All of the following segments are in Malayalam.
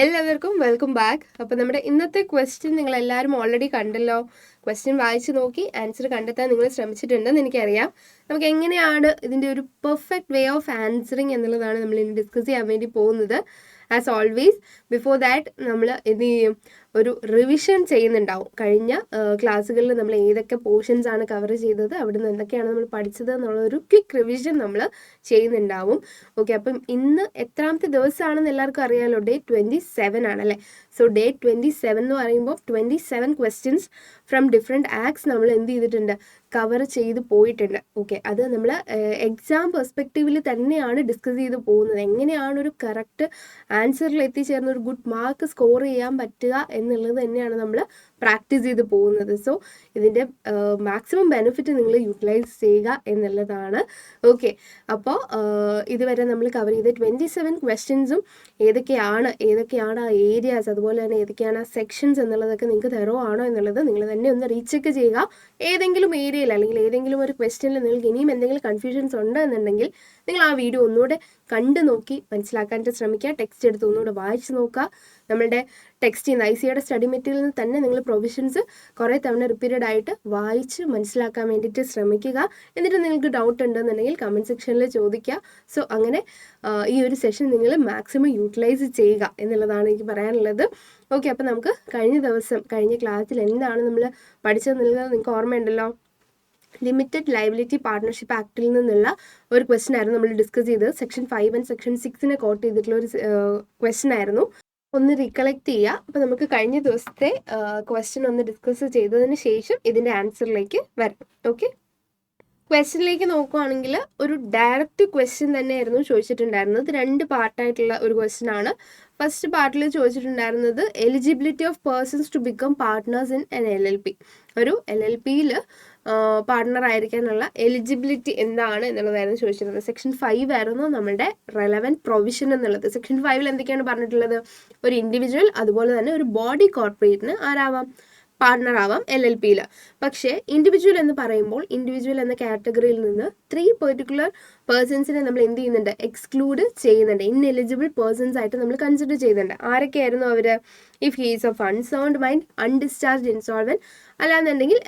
എല്ലാവർക്കും വെൽക്കം ബാക്ക്. അപ്പോൾ നമ്മുടെ ഇന്നത്തെ ക്വസ്റ്റ്യൻ നിങ്ങൾ എല്ലാവരും ഓൾറെഡി കണ്ടല്ലോ. ക്വസ്റ്റ്യൻ വായിച്ചു നോക്കി ആൻസർ കണ്ടെത്താൻ നിങ്ങൾ ശ്രമിച്ചിട്ടുണ്ടെന്ന് എനിക്കറിയാം. നമുക്ക് എങ്ങനെയാണ് ഇതിൻ്റെ ഒരു പെർഫെക്റ്റ് വേ ഓഫ് ആൻസറിങ് എന്നുള്ളതാണ് നമ്മൾ ഇനി ഡിസ്കസ് ചെയ്യാൻ വേണ്ടി പോകുന്നത്. ആസ് ഓൾവേസ് ബിഫോർ ദാറ്റ് നമ്മൾ എന്ത് ചെയ്യും, ഒരു റിവിഷൻ ചെയ്യുന്നുണ്ടാവും. കഴിഞ്ഞ ക്ലാസ്സുകളിൽ നമ്മൾ ഏതൊക്കെ പോർഷൻസ് ആണ് കവർ ചെയ്തത്, അവിടെ നിന്ന് എന്തൊക്കെയാണ് നമ്മൾ പഠിച്ചത് എന്നുള്ളൊരു ക്വിക്ക് റിവിഷൻ നമ്മൾ ചെയ്യുന്നുണ്ടാവും. ഓക്കെ, അപ്പം ഇന്ന് എത്രാമത്തെ ദിവസമാണെന്ന് എല്ലാവർക്കും അറിയാമല്ലോ. ഡേ 27 ആണല്ലേ. സോ ഡേ 27 എന്ന് പറയുമ്പോൾ 27 ക്വസ്റ്റ്യൻസ് ഫ്രം ഡിഫറെൻറ്റ് ആക്ട്സ് നമ്മൾ എന്ത് ചെയ്തിട്ടുണ്ട്, കവർ ചെയ്ത് പോയിട്ടുണ്ട്. ഓക്കെ, അത് നമ്മൾ എക്സാം പെർസ്പെക്റ്റീവിൽ തന്നെയാണ് ഡിസ്കസ് ചെയ്ത് പോകുന്നത്. എങ്ങനെയാണ് ഒരു കറക്റ്റ് ആൻസറിൽ എത്തിച്ചേർന്ന് ഒരു ഗുഡ് മാർക്ക് സ്കോർ ചെയ്യാൻ പറ്റുക എന്നുള്ളത് തന്നെയാണ് നമ്മൾ പ്രാക്ടീസ് ചെയ്ത് പോകുന്നത്. സോ ഇതിൻ്റെ മാക്സിമം ബെനിഫിറ്റ് നിങ്ങൾ യൂട്ടിലൈസ് ചെയ്യുക എന്നുള്ളതാണ്. ഓക്കെ, അപ്പോൾ ഇതുവരെ നമ്മൾ കവർ ചെയ്ത 27 ക്വസ്റ്റ്യൻസും ഏതൊക്കെയാണ് ആ ഏരിയാസ്, അതുപോലെ തന്നെ ഏതൊക്കെയാണ് ആ സെക്ഷൻസ് എന്നുള്ളതൊക്കെ നിങ്ങൾക്ക് തരോ ആണോ എന്നുള്ളത് നിങ്ങൾ തന്നെ ഒന്ന് റീചെക്ക് ചെയ്യുക. ഏതെങ്കിലും ഏരിയയിൽ അല്ലെങ്കിൽ ഏതെങ്കിലും ഒരു ക്വസ്റ്റ്യനിൽ നിങ്ങൾക്ക് ഇനിയും എന്തെങ്കിലും കൺഫ്യൂഷൻസ് ഉണ്ടെന്നുണ്ടെങ്കിൽ നിങ്ങൾ ആ വീഡിയോ ഒന്നുകൂടെ കണ്ടു നോക്കി മനസ്സിലാക്കാനായിട്ട് ശ്രമിക്കുക. ടെക്സ്റ്റ് എടുത്ത് ഒന്നുകൂടെ വായിച്ച് നോക്കുക. നമ്മളുടെ ടെക്സ്റ്റ് ICAയുടെ സ്റ്റഡി മെറ്റീരിയലിൽ നിന്ന് തന്നെ നിങ്ങൾ പ്രൊവിഷൻസ് കുറേ തവണ റിപ്പീറ്റഡ് ആയിട്ട് വായിച്ച് മനസ്സിലാക്കാൻ വേണ്ടിയിട്ട് ശ്രമിക്കുക. എന്നിട്ട് നിങ്ങൾക്ക് ഡൗട്ട് ഉണ്ടെന്നുണ്ടെങ്കിൽ കമൻറ്റ് സെക്ഷനിൽ ചോദിക്കുക. സോ അങ്ങനെ ഈ ഒരു സെഷൻ നിങ്ങൾ മാക്സിമം യൂട്ടിലൈസ് ചെയ്യുക എന്നുള്ളതാണ് എനിക്ക് പറയാനുള്ളത്. ഓക്കെ, അപ്പോൾ നമുക്ക് കഴിഞ്ഞ ക്ലാസ്സിൽ എന്താണ് നമ്മൾ പഠിച്ചതെന്നുള്ളത് നിങ്ങൾക്ക് ഓർമ്മയുണ്ടല്ലോ. ലിമിറ്റഡ് ലയബിലിറ്റി പാർട്ട്ണർഷിപ്പ് ആക്ടിൽ നിന്നുള്ള ഒരു ക്വസ്റ്റ്യൻ ആയിരുന്നു നമ്മൾ ഡിസ്കസ് ചെയ്തത്. സെക്ഷൻ 5 ആൻഡ് സെക്ഷൻ 6 കോട്ട് ചെയ്തിട്ടുള്ള ഒരു ക്വസ്റ്റ്യൻ ആയിരുന്നു. ഒന്ന് റീകളക്ട് ചെയ്യുക. അപ്പോൾ നമുക്ക് കഴിഞ്ഞ ദിവസത്തെ ക്വസ്റ്റ്യൻ ഒന്ന് ഡിസ്കസ് ചെയ്തതിന് ശേഷം ഇതിൻ്റെ ആൻസറിലേക്ക് വരാം. ഓക്കെ, ക്വസ്റ്റ്യനിലേക്ക് നോക്കുകയാണെങ്കിൽ ഒരു ഡയറക്റ്റ് ക്വസ്റ്റ്യൻ തന്നെയായിരുന്നു ചോദിച്ചിട്ടുണ്ടായിരുന്നത്. 2 പാർട്ടായിട്ടുള്ള ഒരു ക്വസ്റ്റ്യൻ ആണ്. ഫസ്റ്റ് പാർട്ടിൽ ചോദിച്ചിട്ടുണ്ടായിരുന്നത് eligibility of persons to become partners in an LLP. ഒരു LLPയിൽ പാർട്ട്ണർ ആയിരിക്കാനുള്ള എലിജിബിലിറ്റി എന്താണ് എന്നുള്ളതായിരുന്നു ചോദിച്ചിരുന്നത്. സെക്ഷൻ 5 ആയിരുന്നു നമ്മുടെ റെലവൻറ്റ് പ്രൊവിഷൻ എന്നുള്ളത്. സെക്ഷൻ 5 എന്തൊക്കെയാണ് പറഞ്ഞിട്ടുള്ളത്? ഒരു ഇൻഡിവിജ്വൽ അതുപോലെ തന്നെ ഒരു ബോഡി കോർപ്പറേറ്റിന് ആരാവാം, പാർട്ട്ണർ ആവാം LLPയിൽ. പക്ഷേ ഇൻഡിവിജ്വൽ എന്ന് പറയുമ്പോൾ ഇൻഡിവിജ്വൽ എന്ന കാറ്റഗറിയിൽ നിന്ന് 3 പെർട്ടിക്കുലർ പേഴ്സൺസിനെ നമ്മൾ എന്ത് ചെയ്യുന്നുണ്ട്, എക്സ്ക്ലൂഡ് ചെയ്യുന്നുണ്ട്. ഇൻഎലിജിബിൾ പേഴ്സൺസ് ആയിട്ട് നമ്മൾ കൺസിഡർ ചെയ്യുന്നുണ്ട്. ആരൊക്കെയായിരുന്നു അവർ? If he's of unsound mind, undischarged insolvent, അല്ലാന്നുണ്ടെങ്കിൽ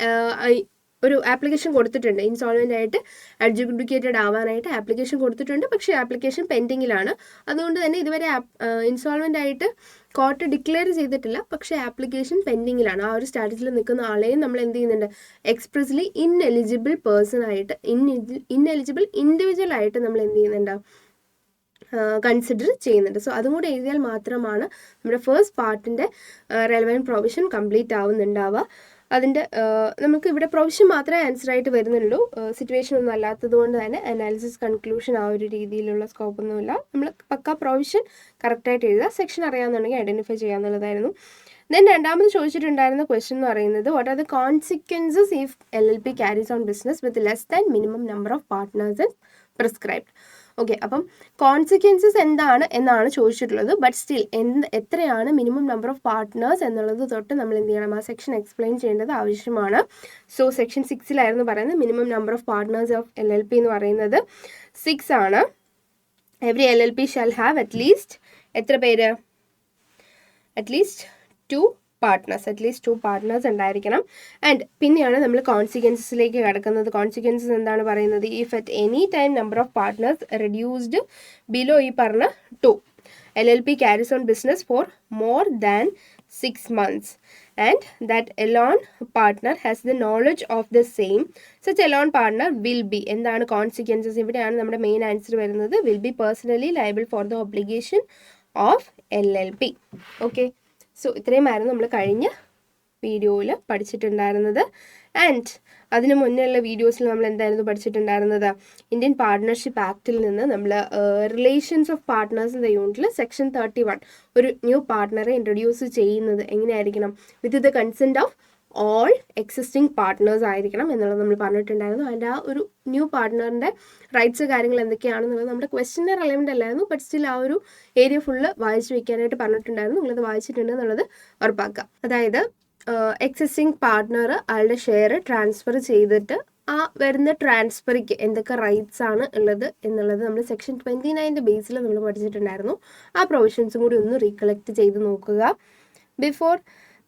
ഒരു ആപ്ലിക്കേഷൻ കൊടുത്തിട്ടുണ്ട് ഇൻസോൾവെൻ്റ് ആയിട്ട് അഡ്ജുഡിക്കേറ്റഡ് ആവാനായിട്ട് ആപ്ലിക്കേഷൻ കൊടുത്തിട്ടുണ്ട്. പക്ഷേ ആപ്ലിക്കേഷൻ പെൻഡിങ്ങിലാണ്. അതുകൊണ്ട് തന്നെ ഇതുവരെ ഇൻസോൾവെൻ്റ് ആയിട്ട് കോർട്ട് ഡിക്ലെയർ ചെയ്തിട്ടില്ല. പക്ഷേ ആപ്ലിക്കേഷൻ പെൻഡിങ്ങിലാണ്. ആ ഒരു സ്റ്റാറ്റസിൽ നിൽക്കുന്ന ആളെയും നമ്മൾ എന്ത് ചെയ്യുന്നുണ്ട്, എക്സ്പ്രസ്ലി ഇൻഎലിജിബിൾ പേഴ്സൺ ആയിട്ട് ഇൻഎലിജിബിൾ ഇൻഡിവിജ്വൽ ആയിട്ട് നമ്മൾ എന്ത് ചെയ്യുന്നുണ്ട്, കൺസിഡർ ചെയ്യുന്നുണ്ട്. സോ അതും കൂടെ എഴുതിയാൽ മാത്രമാണ് നമ്മുടെ ഫസ്റ്റ് പാർട്ടിൻ്റെ റെലവൻറ്റ് പ്രൊവിഷൻ കംപ്ലീറ്റ് ആവുന്നുണ്ടാവുക. അതിൻ്റെ നമുക്ക് ഇവിടെ പ്രൊവിഷൻ മാത്രമേ ആൻസർ ആയിട്ട് വരുന്നുള്ളൂ. സിറ്റുവേഷൻ ഒന്നും അല്ലാത്തത് കൊണ്ട് തന്നെ അനാലിസിസ് കൺക്ലൂഷൻ ആ ഒരു രീതിയിലുള്ള സ്കോപ്പൊന്നുമില്ല. നമ്മൾ പക്ക പ്രൊവിഷൻ കറക്റ്റായിട്ട് എഴുതുക. സെക്ഷൻ അറിയാമെന്നുണ്ടെങ്കിൽ ഐഡൻറ്റിഫൈ ചെയ്യാമെന്നുള്ളതായിരുന്നു. ദെൻ രണ്ടാമത് ചോദിച്ചിട്ടുണ്ടായിരുന്ന ക്വസ്റ്റ്യൻ എന്ന് പറയുന്നത് what are the consequences if LLP carries on business with less than minimum number of partners and prescribed. Okay, അപ്പം കോൺസിക്വൻസസ് എന്താണ് എന്നാണ് ചോദിച്ചിട്ടുള്ളത്. ബട്ട് സ്റ്റിൽ എത്രയാണ് മിനിമം നമ്പർ ഓഫ് പാർട്ട്നേഴ്സ് എന്നുള്ളത് തൊട്ട് നമ്മൾ എന്ത് ചെയ്യണം, ആ സെക്ഷൻ എക്സ്പ്ലെയിൻ ചെയ്യേണ്ടത് ആവശ്യമാണ്. സോ സെക്ഷൻ 6 പറയുന്നത് minimum number of partners of LLP എന്ന് പറയുന്നത് 6 ആണ്. Every LLP shall have at least എത്ര പേര്, അറ്റ്ലീസ്റ്റ് 2 പാർട്ട്നേഴ്സ് ഉണ്ടായിരിക്കണം. ആൻഡ് പിന്നെയാണ് നമ്മൾ കോൺസിക്വൻസസിലേക്ക് കിടക്കുന്നത്. കോൺസിക്വൻസസ് എന്താണ് പറയുന്നത്? If at any time number of partners reduced below ഈ പറഞ്ഞ 2, LLP carries on business for more than 6 months and that alone partner has the knowledge of the same, such alone partner will be എന്താണ് കോൺസിക്വൻസസ്? ഇവിടെയാണ് നമ്മുടെ മെയിൻ ആൻസർ വരുന്നത്. will be personally liable for the obligation of LLP. Okay, so ഇത്രയുമായിരുന്നു നമ്മൾ കഴിഞ്ഞ വീഡിയോയിൽ പഠിച്ചിട്ടുണ്ടായിരുന്നത്. ആൻഡ് അതിന് മുന്നേയുള്ള വീഡിയോസിൽ നമ്മൾ എന്തായിരുന്നു പഠിച്ചിട്ടുണ്ടായിരുന്നത്? ഇന്ത്യൻ പാർട്ട്ണർഷിപ്പ് ആക്ടിൽ നിന്ന് നമ്മൾ റിലേഷൻസ് ഓഫ് പാർട്ട്നേഴ്സ് എന്ന യൂണിറ്റിൽ സെക്ഷൻ 31 ഒരു ന്യൂ പാർട്ട്ണറെ ഇൻട്രൊഡ്യൂസ് ചെയ്യുന്നത് എങ്ങനെയായിരിക്കണം, with the consent of all existing partners ആയിരിക്കണം എന്നുള്ളത് നമ്മൾ പറഞ്ഞിട്ടുണ്ടായിരുന്നു. അതിൻ്റെ ആ ഒരു ന്യൂ പാർട്ട്ണറിൻ്റെ റൈറ്റ്സ് കാര്യങ്ങൾ എന്തൊക്കെയാണെന്നുള്ളത് നമ്മുടെ ക്വസ്റ്റ്യൻ്റെ റെലവൻ്റ് അല്ലായിരുന്നു. ബട്ട് സ്റ്റിൽ ആ ഒരു ഏരിയ ഫുള്ള് വായിച്ച് വയ്ക്കാനായിട്ട് പറഞ്ഞിട്ടുണ്ടായിരുന്നു. നിങ്ങളത് വായിച്ചിട്ടുണ്ട് എന്നുള്ളത് ഉറപ്പാക്കുക. അതായത് എക്സിസ്റ്റിംഗ് പാർട്ട്ണർ ആളുടെ ഷെയർ ട്രാൻസ്ഫർ ചെയ്തിട്ട് ആ വരുന്ന ട്രാൻസ്ഫറിക്ക് എന്തൊക്കെ റൈറ്റ്സ് ആണ് ഉള്ളത് എന്നുള്ളത് നമ്മൾ സെക്ഷൻ 29 ബേസിൽ നമ്മൾ പഠിച്ചിട്ടുണ്ടായിരുന്നു. ആ പ്രൊവിഷൻസും കൂടി ഒന്ന് റീകളക്ട് ചെയ്ത് നോക്കുക. ബിഫോർ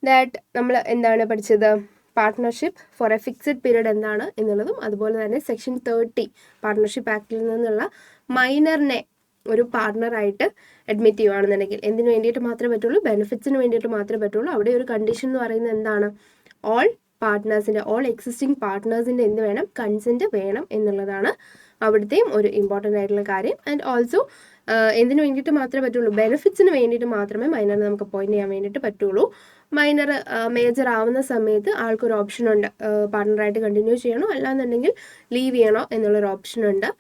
ദാറ്റ് നമ്മൾ എന്താണ് പഠിച്ചത്? Partnership four A fixed period എന്താണ് എന്നുള്ളതും, അതുപോലെ തന്നെ സെക്ഷൻ 30 പാർട്ട്ണർഷിപ്പ് ആക്ടിൽ നിന്നുള്ള മൈനറിനെ ഒരു പാർട്ട്ണറായിട്ട് അഡ്മിറ്റ് ചെയ്യുകയാണെന്നുണ്ടെങ്കിൽ എന്തിനു വേണ്ടിയിട്ട് മാത്രമേ പറ്റുള്ളൂ? ബെനിഫിറ്റ്സിന് വേണ്ടിയിട്ട് മാത്രമേ പറ്റുള്ളൂ. അവിടെ ഒരു കണ്ടീഷൻ എന്ന് പറയുന്നത് എന്താണ്? ഓൾ എക്സിസ്റ്റിംഗ് പാർട്ട്നേഴ്സിൻ്റെ എന്ത് വേണം? കൺസെൻറ്റ് വേണം എന്നുള്ളതാണ് അവിടുത്തെയും ഒരു ഇമ്പോർട്ടൻ്റ് ആയിട്ടുള്ള കാര്യം. ആൻഡ് ഓൾസോ എന്തിനു വേണ്ടിയിട്ട് മാത്രമേ പറ്റുള്ളൂ? ബെനിഫിറ്റ്സിന് വേണ്ടിയിട്ട് മാത്രമേ മൈനറിനെ നമുക്ക് അപ്പോയിൻറ്റ് ചെയ്യാൻ വേണ്ടിയിട്ട് പറ്റുള്ളൂ. മൈനർ മേജർ ആവുന്ന സമയത്ത് ആൾക്കൊരു ഓപ്ഷൻ ഉണ്ട്, പാർട്ട്ണറായിട്ട് കണ്ടിന്യൂ ചെയ്യണോ അല്ലാന്നുണ്ടെങ്കിൽ ലീവ് ചെയ്യണോ എന്നുള്ളൊരു ഓപ്ഷൻ ഉണ്ട്.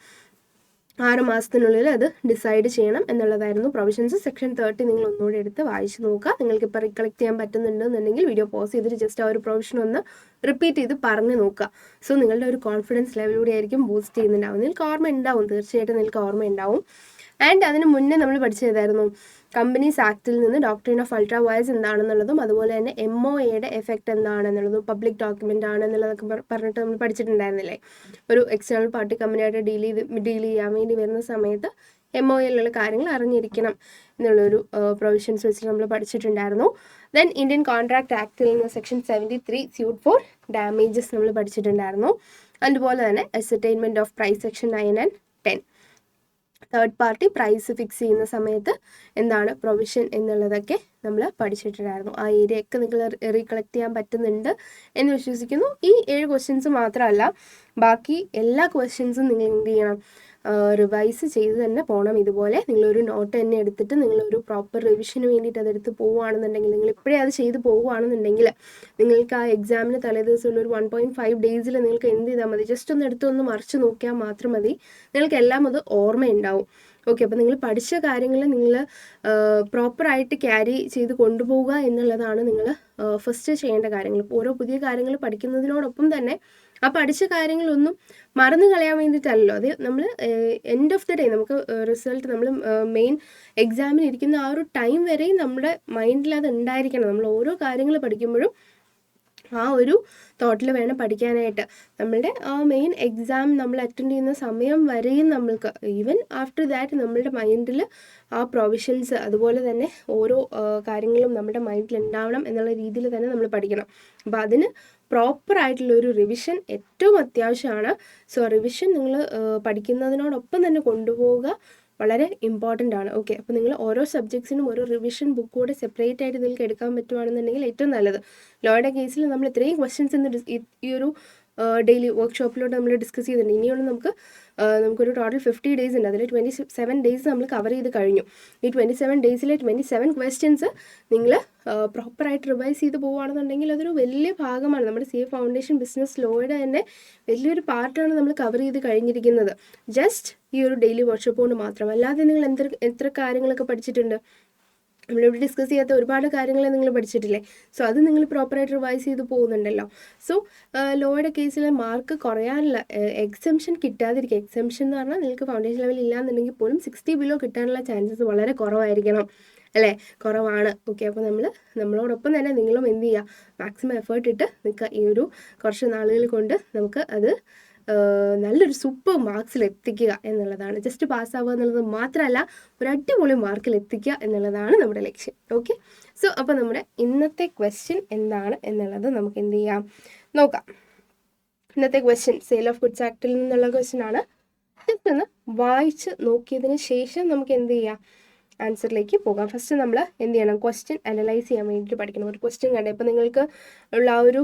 6 മാസത്തിനുള്ളിൽ അത് ഡിസൈഡ് ചെയ്യണം എന്നുള്ളതായിരുന്നു പ്രൊവിഷൻസ്. സെക്ഷൻ 30 നിങ്ങൾ ഒന്നുകൂടി എടുത്ത് വായിച്ച് നോക്കുക. നിങ്ങൾക്ക് ഇപ്പോൾ റിക്കളക്ട് ചെയ്യാൻ പറ്റുന്നുണ്ടെന്നുണ്ടെങ്കിൽ വീഡിയോ പോസ് ചെയ്തിട്ട് ജസ്റ്റ് ആ ഒരു പ്രൊവിഷൻ ഒന്ന് റിപ്പീറ്റ് ചെയ്ത് പറഞ്ഞു നോക്കുക. സോ നിങ്ങളുടെ ഒരു കോൺഫിഡൻസ് ലെവലിലൂടെ ആയിരിക്കും ബൂസ്റ്റ് ചെയ്യുന്നുണ്ടാവും. നിങ്ങൾക്ക് ഓർമ്മ ഉണ്ടാവും, തീർച്ചയായിട്ടും നിങ്ങൾക്ക് ഓർമ്മ ഉണ്ടാവും. ആൻഡ് അതിന് മുന്നേ നമ്മൾ പഠിച്ചതായിരുന്നു കമ്പനീസ് ആക്ടിൽ നിന്ന് ഡോക്ട്രിൻ ഓഫ് അൾട്രാ വയർസ് എന്താണെന്നുള്ളതും, അതുപോലെ തന്നെ MOAയുടെ എഫക്റ്റ് എന്താണെന്നുള്ളതും, പബ്ലിക് ഡോക്യുമെൻ്റ് ആണെന്നുള്ളതൊക്കെ പറഞ്ഞിട്ട് നമ്മൾ പഠിച്ചിട്ടുണ്ടായിരുന്നില്ലേ? ഒരു എക്സ്റ്റേണൽ പാർട്ടി കമ്പനിയായിട്ട് ഡീൽ ചെയ്യാൻ വേണ്ടി വരുന്ന സമയത്ത് MOAയിലുള്ള കാര്യങ്ങൾ അറിഞ്ഞിരിക്കണം എന്നുള്ളൊരു പ്രൊവിഷൻസ് വെച്ചിട്ട് നമ്മൾ പഠിച്ചിട്ടുണ്ടായിരുന്നു. ദെൻ ഇന്ത്യൻ കോൺട്രാക്ട് ആക്ടിൽ നിന്ന് സെക്ഷൻ 73 സ്യൂട്ട് ഫോർ ഡാമേജസ് നമ്മൾ പഠിച്ചിട്ടുണ്ടായിരുന്നു. അതുപോലെ തന്നെ ascertainment of price section 9 and 10. Third party price fix ചെയ്യുന്ന സമയത്ത് എന്താണ് പ്രൊവിഷൻ എന്നുള്ളതൊക്കെ നമ്മൾ പഠിച്ചിട്ടുണ്ടായിരുന്നു. ആ ഏരിയ ഒക്കെ നിങ്ങൾ റീകളക്ട് ചെയ്യാൻ പറ്റുന്നുണ്ട് എന്ന് വിശ്വസിക്കുന്നു. ഈ 7 ക്വസ്റ്റ്യൻസ് മാത്രമല്ല, ബാക്കി എല്ലാ ക്വസ്റ്റ്യൻസും നിങ്ങൾ എന്ത് ചെയ്യണം? റിവൈസ് ചെയ്ത് തന്നെ പോകണം. ഇതുപോലെ നിങ്ങളൊരു നോട്ട് തന്നെ എടുത്തിട്ട് നിങ്ങളൊരു പ്രോപ്പർ റിവിഷന് വേണ്ടിയിട്ട് അതെടുത്ത് പോവുകയാണെന്നുണ്ടെങ്കിൽ, നിങ്ങൾ ഇപ്പോഴേ അത് ചെയ്ത് പോവുകയാണെന്നുണ്ടെങ്കിൽ നിങ്ങൾക്ക് ആ എക്സാമിന് തലേദിവസമുള്ള ഒരു 1.5 ഡേയ്സിൽ നിങ്ങൾക്ക് എന്ത് ചെയ്താൽ മതി? ജസ്റ്റ് ഒന്ന് എടുത്തൊന്ന് മറിച്ച് നോക്കിയാൽ മാത്രം മതി, നിങ്ങൾക്ക് എല്ലാം അത് ഓർമ്മയുണ്ടാവും. ഓക്കെ, അപ്പോൾ നിങ്ങൾ പഠിച്ച കാര്യങ്ങൾ നിങ്ങൾ പ്രോപ്പറായിട്ട് ക്യാരി ചെയ്ത് കൊണ്ടുപോവുക എന്നുള്ളതാണ് നിങ്ങൾ ഫസ്റ്റ് ചെയ്യേണ്ട കാര്യങ്ങൾ. ഓരോ പുതിയ കാര്യങ്ങൾ പഠിക്കുന്നതിനോടൊപ്പം തന്നെ ആ പഠിച്ച കാര്യങ്ങളൊന്നും മറന്നു കളയാൻ വേണ്ടിയിട്ടല്ലോ. അത് നമ്മൾ എൻഡ് ഓഫ് ദി ഡേ നമുക്ക് റിസൾട്ട് നമ്മൾ മെയിൻ എക്സാമിന് ഇരിക്കുന്ന ആ ഒരു ടൈം വരെയും നമ്മുടെ മൈൻഡിൽ അത് ഉണ്ടായിരിക്കണം. നമ്മൾ ഓരോ കാര്യങ്ങൾ പഠിക്കുമ്പോഴും ആ ഒരു തോട്ടിൽ വേണം പഠിക്കാനായിട്ട്. നമ്മളുടെ ആ മെയിൻ എക്സാം നമ്മൾ അറ്റൻഡ് ചെയ്യുന്ന സമയം വരെയും നമ്മൾക്ക് ഈവൻ ആഫ്റ്റർ ദാറ്റ് നമ്മളുടെ മൈൻഡിൽ ആ പ്രൊവിഷൻസ് അതുപോലെ തന്നെ ഓരോ കാര്യങ്ങളും നമ്മുടെ മൈൻഡിൽ ഉണ്ടാവണം എന്നുള്ള രീതിയിൽ തന്നെ നമ്മൾ പഠിക്കണം. അപ്പോൾ അതിന് പ്രോപ്പറായിട്ടുള്ളൊരു റിവിഷൻ ഏറ്റവും അത്യാവശ്യമാണ്. സോ റിവിഷൻ നിങ്ങൾ പഠിക്കുന്നതിനോടൊപ്പം തന്നെ കൊണ്ടുപോവുക, വളരെ ഇമ്പോർട്ടൻ്റ് ആണ്. ഓക്കെ, അപ്പോൾ നിങ്ങൾ ഓരോ സബ്ജക്ട്സിനും ഓരോ റിവിഷൻ ബുക്ക് കൂടെ സെപ്പറേറ്റ് ആയിട്ട് നിങ്ങൾക്ക് എടുക്കാൻ പറ്റുവാണെന്നുണ്ടെങ്കിൽ ഏറ്റവും നല്ലത്. ലോയുടെ കേസിൽ നമ്മൾ ഇത്രയും ക്വസ്റ്റ്യൻസ് ഇന്ന് ഈ ഒരു ഡെയിലി വർക്ക്ഷോപ്പിലോട്ട് നമ്മൾ ഡിസ്കസ് ചെയ്തിട്ടുണ്ട്. ഇനിയുള്ള നമുക്കൊരു ടോട്ടൽ 50 ഡേയ്സ് ഉണ്ട്. അതിൽ 27 ഡേയ്സ് നമ്മൾ കവർ ചെയ്ത് കഴിഞ്ഞു. ഈ 27 ഡേയ്സിലെ 27 ക്വസ്റ്റ്യൻസ് നിങ്ങൾ പ്രോപ്പറായിട്ട് റിവൈസ് ചെയ്ത് പോവുകയാണെന്നുണ്ടെങ്കിൽ അതൊരു വലിയ ഭാഗമാണ്. നമ്മുടെ CA ഫൗണ്ടേഷൻ ബിസിനസ് ലോയുടെ തന്നെ വലിയൊരു പാർട്ടാണ് നമ്മൾ കവർ ചെയ്ത് കഴിഞ്ഞിരിക്കുന്നത്. ജസ്റ്റ് ഈ ഒരു ഡെയിലി വർക്ക്ഷോപ്പ് കൊണ്ട് മാത്രം. അല്ലാതെ നിങ്ങൾ എത്ര കാര്യങ്ങളൊക്കെ പഠിച്ചിട്ടുണ്ട്? നമ്മളിവിടെ ഡിസ്കസ് ചെയ്യാത്ത ഒരുപാട് കാര്യങ്ങൾ നിങ്ങൾ പഠിച്ചിട്ടില്ലേ? സോ അത് നിങ്ങൾ പ്രോപ്പറായിട്ട് റിവൈസ് ചെയ്ത് പോകുന്നുണ്ടല്ലോ. സോ ലോയുടെ കേസിൽ മാർക്ക് കുറയാനുള്ള എക്സംഷൻ കിട്ടാതിരിക്കുക. എക്സംഷൻ എന്ന് പറഞ്ഞാൽ നിങ്ങൾക്ക് ഫൗണ്ടേഷൻ ലെവൽ ഇല്ലാന്നുണ്ടെങ്കിൽ പോലും 60 ബിലോ കിട്ടാനുള്ള ചാൻസസ് വളരെ കുറവായിരിക്കണം, അല്ലേ? കുറവാണ്. ഓക്കെ, അപ്പോൾ നമ്മളോടൊപ്പം തന്നെ നിങ്ങളും എന്ത് ചെയ്യുക? മാക്സിമം എഫേർട്ട് ഇട്ട് നിൽക്കുക. ഈ ഒരു കുറച്ച് നാളുകൾ കൊണ്ട് നമുക്ക് അത് നല്ലൊരു സൂപ്പർ മാർക്സിൽ എത്തിക്കുക എന്നുള്ളതാണ്. ജസ്റ്റ് പാസ്സാവുക എന്നുള്ളത് മാത്രമല്ല, ഒരു അടിപൊളി മാർക്കിൽ എത്തിക്കുക എന്നുള്ളതാണ് നമ്മുടെ ലക്ഷ്യം. ഓക്കെ, സോ അപ്പോൾ നമ്മുടെ ഇന്നത്തെ ക്വസ്റ്റ്യൻ എന്താണ് എന്നുള്ളത് നമുക്ക് എന്ത് ചെയ്യാം? നോക്കാം. ഇന്നത്തെ ക്വസ്റ്റ്യൻ സെയിൽ ഓഫ് ഗുഡ്സ് ആക്ടിൽ നിന്നുള്ള ക്വസ്റ്റ്യൻ ആണ്. ജസ്റ്റ് ഒന്ന് വായിച്ച് നോക്കിയതിന് ശേഷം നമുക്ക് എന്ത് ചെയ്യാം? ആൻസറിലേക്ക് പോകാം. ഫസ്റ്റ് നമ്മൾ എന്ത് ചെയ്യണം? ക്വസ്റ്റ്യൻ അനലൈസ് ചെയ്യാൻ വേണ്ടിയിട്ട് പഠിക്കണം. ഒരു ക്വസ്റ്റ്യൻ കണ്ടേ ഇപ്പോൾ നിങ്ങൾക്ക് ഉള്ള ആ ഒരു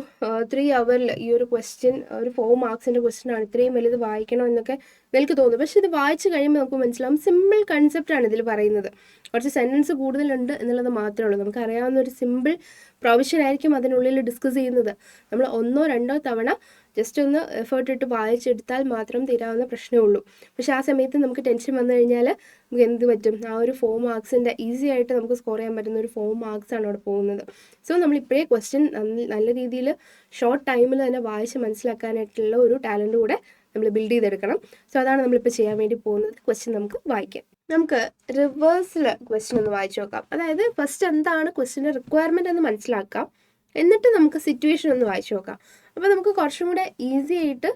3 hour ഈ ഒരു ക്വസ്റ്റ്യൻ ഒരു 4 മാർക്സിൻ്റെ ക്വസ്റ്റ്യനാണ്, ഇത്രയും വലുത് വായിക്കണോ എന്നൊക്കെ നിങ്ങൾക്ക് തോന്നും. പക്ഷെ ഇത് വായിച്ച് കഴിയുമ്പോൾ നമുക്ക് മനസ്സിലാവും സിമ്പിൾ കൺസെപ്റ്റാണ് ഇതിൽ പറയുന്നത്. കുറച്ച് സെൻറ്റൻസ് കൂടുതലുണ്ട് എന്നുള്ളത് മാത്രമേ ഉള്ളൂ. നമുക്കറിയാവുന്ന ഒരു സിമ്പിൾ പ്രൊവിഷൻ ആയിരിക്കും അതിനുള്ളിൽ ഡിസ്കസ് ചെയ്യുന്നത്. നമ്മൾ 1-2 തവണ ജസ്റ്റ് ഒന്ന് എഫേർട്ട് ഇട്ട് വായിച്ചെടുത്താൽ മാത്രം തീരാവുന്ന പ്രശ്നമേ ഉള്ളൂ. പക്ഷേ ആ സമയത്ത് നമുക്ക് ടെൻഷൻ വന്നു കഴിഞ്ഞാൽ നമുക്ക് എന്ത് പറ്റും? ആ ഒരു 4 മാർക്സിൻ്റെ ഈസി ആയിട്ട് നമുക്ക് സ്കോർ ചെയ്യാൻ പറ്റുന്ന ഒരു 4 മാർക്സാണ് അവിടെ പോകുന്നത്. സോ നമ്മളിപ്പോഴേ ക്വസ്റ്റ്യൻ നല്ല രീതിയിൽ ഷോർട്ട് ടൈമിൽ തന്നെ വായിച്ച് മനസ്സിലാക്കാനായിട്ടുള്ള ഒരു ടാലൻറ്റ് കൂടെ നമ്മൾ ബിൽഡ് ചെയ്തെടുക്കണം. സോ അതാണ് നമ്മളിപ്പോൾ ചെയ്യാൻ വേണ്ടി പോകുന്നത്. ക്വസ്റ്റ്യൻ നമുക്ക് വായിക്കാം. നമുക്ക് റിവേഴ്സിൽ ക്വസ്റ്റ്യൻ ഒന്ന് വായിച്ചു നോക്കാം. അതായത് ഫസ്റ്റ് എന്താണ് ക്വസ്റ്റ്യൻ്റെ റിക്വയർമെൻ്റ് എന്ന് മനസ്സിലാക്കാം, എന്നിട്ട് നമുക്ക് സിറ്റുവേഷൻ ഒന്ന് വായിച്ചു നോക്കാം. അപ്പോൾ നമുക്ക് കുറച്ചും കൂടെ ഈസി ആയിട്ട്